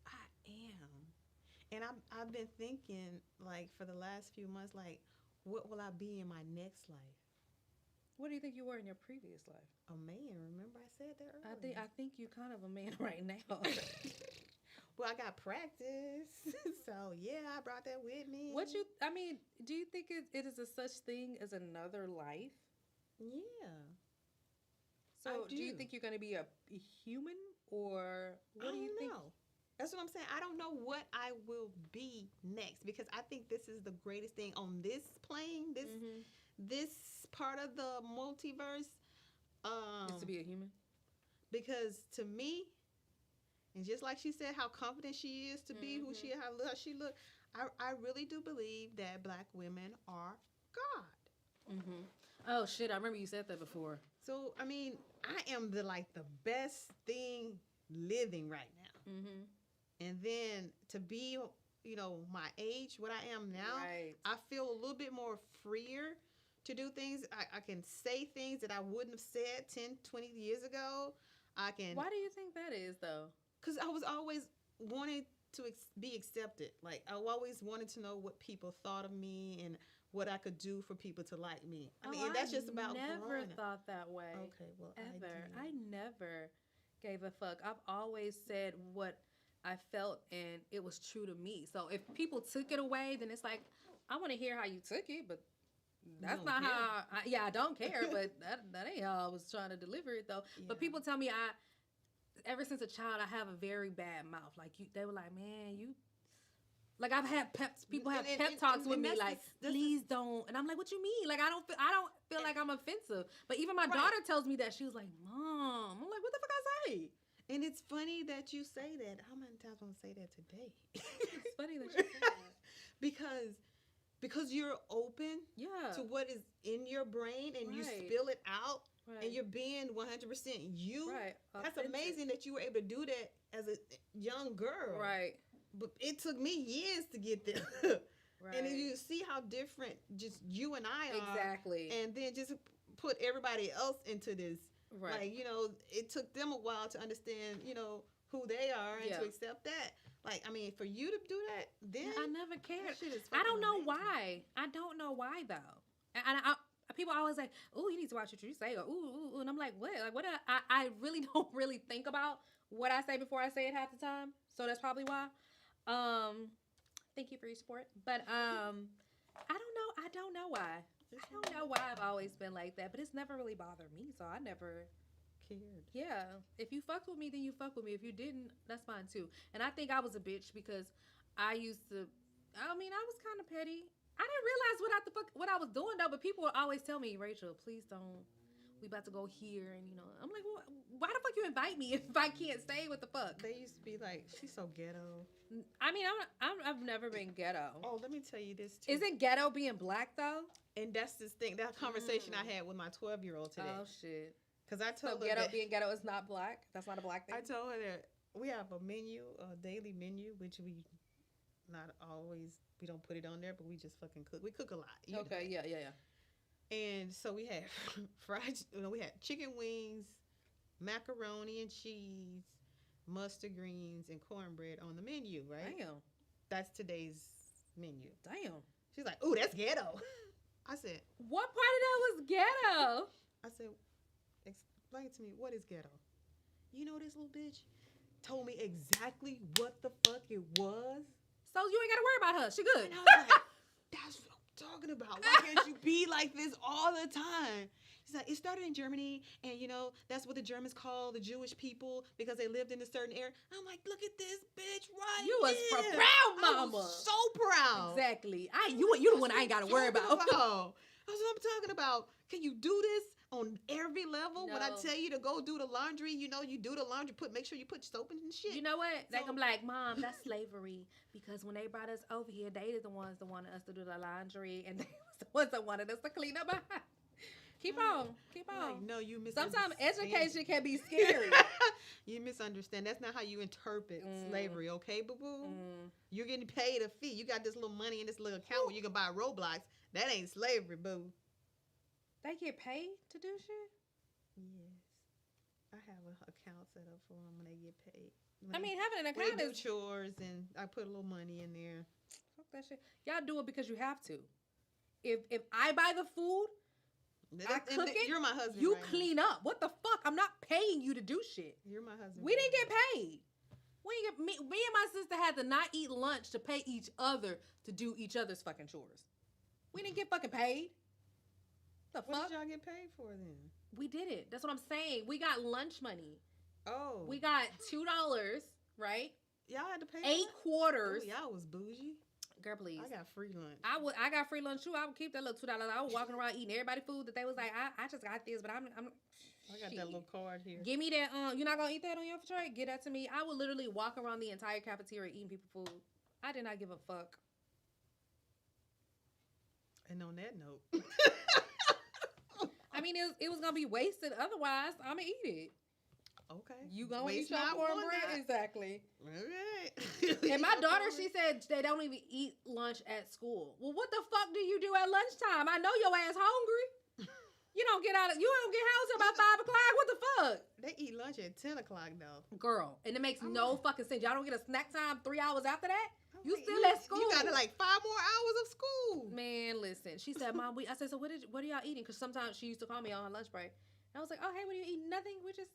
Speaker 1: I am. And I've been thinking, like, for the last few months, like, what will I be in my next life?
Speaker 2: What do you think you were in your previous life?
Speaker 1: A man. Remember I said that earlier?
Speaker 2: I think you're kind of a man right now.
Speaker 1: Well, I got practice. So, yeah, I brought that with me.
Speaker 2: Do you think it is a such thing as another life?
Speaker 1: Yeah.
Speaker 2: So, do you think you're going to be a human, or what do you think?
Speaker 1: I don't know. That's what I'm saying. I don't know what I will be next, because I think this is the greatest thing on this plane, this part of the multiverse.
Speaker 2: Is to be a human?
Speaker 1: Because to me, and just like she said, how confident she is to be who she is, how she look, I really do believe that Black women are God.
Speaker 2: Oh shit! I remember you said that before.
Speaker 1: So I mean, I am the best thing living right now. And then to be, my age, what I am now, I feel a little bit more freer to do things. I can say things that I wouldn't have said 10, 20 years ago. Why
Speaker 2: do you think that is, though?
Speaker 1: Because I was always wanting to be accepted. Like, I always wanted to know what people thought of me and what I could do for people to like me. I mean, that's just about
Speaker 2: never thought that way.
Speaker 1: Okay, well,
Speaker 2: ever. I never gave a fuck. I've always said what I felt, and it was true to me. So if people took it away, then it's like, I want to hear how you took it, but that's not how. I don't care, but that ain't how I was trying to deliver it, though. Yeah. But people tell me ever since a child, I have a very bad mouth. Like, they were like, man, you. Like, I've had people have pep talks with me, like, please don't. And I'm like, what you mean? Like, I don't feel like I'm offensive. But even my daughter tells me that. She was like, Mom. I'm like, what the fuck I say?
Speaker 1: And it's funny that you say that. How many times I'm gonna say that today?
Speaker 2: It's funny that you say that.
Speaker 1: Because you're open to what is in your brain, and you spill it out, and you're being 100% you. Right. That's amazing that you were able to do that as a young girl.
Speaker 2: Right.
Speaker 1: But it took me years to get there. Right. And then you see how different just you and I are.
Speaker 2: Exactly.
Speaker 1: And then just put everybody else into this. Right. Like, it took them a while to understand, who they are and to accept that. Like, I mean, for you to do that, then
Speaker 2: I never cared. I don't know why. I don't know why, though. And people always like, "Ooh, you need to watch what you say," or "Ooh," and I'm like, "What? Like, what?" I really don't really think about what I say before I say it half the time. So that's probably why. Thank you for your support, but I don't know why. I don't know why I've always been like that, but it's never really bothered me, so I never
Speaker 1: cared.
Speaker 2: Yeah, if you fucked with me, then you fuck with me. If you didn't, that's fine too. And I think I was a bitch because I was kind of petty. I didn't realize what I was doing, though, but people would always tell me, Rachel, please don't. We about to go here, and I'm like, well, why the fuck you invite me if I can't stay? What the fuck?
Speaker 1: They used to be like, she's so ghetto.
Speaker 2: I mean, I've never been ghetto.
Speaker 1: Oh, let me tell you this too.
Speaker 2: Isn't ghetto being Black though?
Speaker 1: And that's this thing. That conversation I had with my 12-year-old today.
Speaker 2: Oh shit!
Speaker 1: Because I told her
Speaker 2: ghetto being ghetto is not Black. That's not a Black thing.
Speaker 1: I told her that we have a menu, a daily menu, which we don't put it on there, but we just fucking cook. We cook a lot.
Speaker 2: Okay, yeah.
Speaker 1: And so we had we had chicken wings, macaroni and cheese, mustard greens, and cornbread on the menu, right?
Speaker 2: Damn.
Speaker 1: That's today's menu.
Speaker 2: Damn.
Speaker 1: She's like, ooh, that's ghetto. I said,
Speaker 2: what part of that was ghetto?
Speaker 1: I said, explain to me, what is ghetto? You know, this little bitch told me exactly what the fuck it was.
Speaker 2: So you ain't got to worry about her. She good.
Speaker 1: And I was like, that's what I'm talking about. Why can't you be like this all the time? She's like, it started in Germany, and that's what the Germans call the Jewish people because they lived in a certain area. I'm like, look at this bitch right
Speaker 2: You was
Speaker 1: here.
Speaker 2: proud, mama.
Speaker 1: I was so proud.
Speaker 2: Exactly. You the one I ain't got to worry about.
Speaker 1: That's what I'm talking about. Can you do this on every level? When I
Speaker 2: No.
Speaker 1: tell you to go do the laundry, you do the laundry. Make sure you put soap in and shit.
Speaker 2: You know what? They
Speaker 1: So-
Speaker 2: gonna be like, Mom, that's slavery. Because when they brought us over here, they the ones that wanted us to do the laundry, and they was the ones that wanted us to clean up behind. Keep on.
Speaker 1: Like, no, you misunderstand.
Speaker 2: Sometimes education can be scary.
Speaker 1: You misunderstand. That's not how you interpret
Speaker 2: Mm.
Speaker 1: slavery, okay, boo-boo?
Speaker 2: Mm.
Speaker 1: You're getting paid a fee. You got this little money in this little account where you can buy Roblox. That ain't slavery, boo.
Speaker 2: They get paid to do shit?
Speaker 1: Yes. I have an account set up for them when they get paid.
Speaker 2: I mean, having an
Speaker 1: when
Speaker 2: account
Speaker 1: they do
Speaker 2: is...
Speaker 1: chores and I put a little money in there.
Speaker 2: Fuck that shit. Y'all do it because you have to. If I buy the food, I cook it,
Speaker 1: You're my husband.
Speaker 2: you
Speaker 1: right now.
Speaker 2: clean up. What the fuck? I'm not paying you to do shit.
Speaker 1: You're my husband.
Speaker 2: We didn't get paid. We didn't get, me and my sister had to not eat lunch to pay each other to do each other's fucking chores. We didn't get fucking paid. The
Speaker 1: What
Speaker 2: fuck?
Speaker 1: did y'all get paid for then?
Speaker 2: We did it. That's what I'm saying. We got lunch money.
Speaker 1: Oh.
Speaker 2: We got $2, right?
Speaker 1: Y'all had to pay
Speaker 2: 8
Speaker 1: for
Speaker 2: quarters.
Speaker 1: that? Oh, y'all was bougie.
Speaker 2: Girl, please.
Speaker 1: I got free lunch.
Speaker 2: I got free lunch too. I would keep that little $2. I was walking around eating everybody food that they was like, I just got this, but I'm
Speaker 1: I got
Speaker 2: shit.
Speaker 1: that little card here.
Speaker 2: Give me that. You're not gonna eat that on your tray? Get that to me. I would literally walk around the entire cafeteria eating people food. I did not give a fuck.
Speaker 1: And on that note,
Speaker 2: I mean, it was gonna be wasted. Otherwise, I'ma eat it.
Speaker 1: okay.
Speaker 2: You gonna
Speaker 1: Waste
Speaker 2: eat your
Speaker 1: not, want
Speaker 2: cornbread?
Speaker 1: not.
Speaker 2: Exactly.
Speaker 1: Okay.
Speaker 2: And my daughter, she said they don't even eat lunch at school. Well, what the fuck do you do at lunchtime? I know your ass hungry. You don't get home till about 5 o'clock. What the fuck?
Speaker 1: They eat lunch at 10 o'clock though.
Speaker 2: Girl, and it makes no fucking sense. Y'all don't get a snack time 3 hours after that? You
Speaker 1: Okay,
Speaker 2: still at school.
Speaker 1: You got like 5 more hours of school.
Speaker 2: Man, listen. She said, Mom, I said, so what are y'all eating? Because sometimes she used to call me on her lunch break. And I was like, oh, hey, what are you eating? Nothing. We're just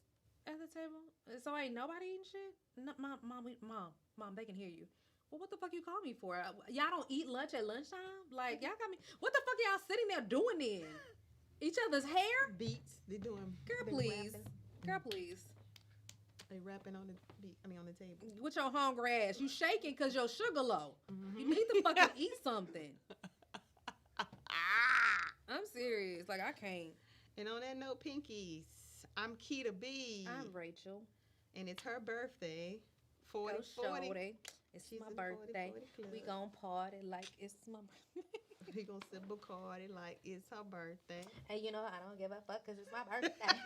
Speaker 2: at the table. So ain't nobody eating shit? No, Mom, they can hear you. Well, what the fuck you call me for? Y'all don't eat lunch at lunchtime? Like, y'all got me. What the fuck y'all sitting there doing then? Each other's hair?
Speaker 1: Beats. They doing.
Speaker 2: Girl,
Speaker 1: they
Speaker 2: please.
Speaker 1: rapping.
Speaker 2: Girl, please.
Speaker 1: They rapping on the on the table.
Speaker 2: With your hungry ass. You shaking because your sugar low. You need to fucking eat something. I'm serious. Like, I can't.
Speaker 1: And on that note, Pinkies, I'm Keita B.
Speaker 2: I'm Rachel.
Speaker 1: And it's her birthday. 40,
Speaker 2: Go
Speaker 1: 40.
Speaker 2: shorty. It's
Speaker 1: She's
Speaker 2: my
Speaker 1: in the 40,
Speaker 2: birthday.
Speaker 1: 40 club.
Speaker 2: We gon' party like it's my birthday.
Speaker 1: We gonna sip Bacardi like it's her birthday.
Speaker 2: And you know, I don't give a fuck because it's my birthday.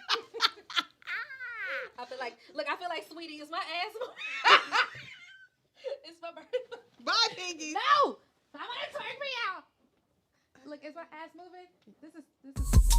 Speaker 2: I feel like Sweetie is my ass. It's my birthday.
Speaker 1: Bye, Pinkies.
Speaker 2: No! I want to turn me out. Look, is my ass moving? This is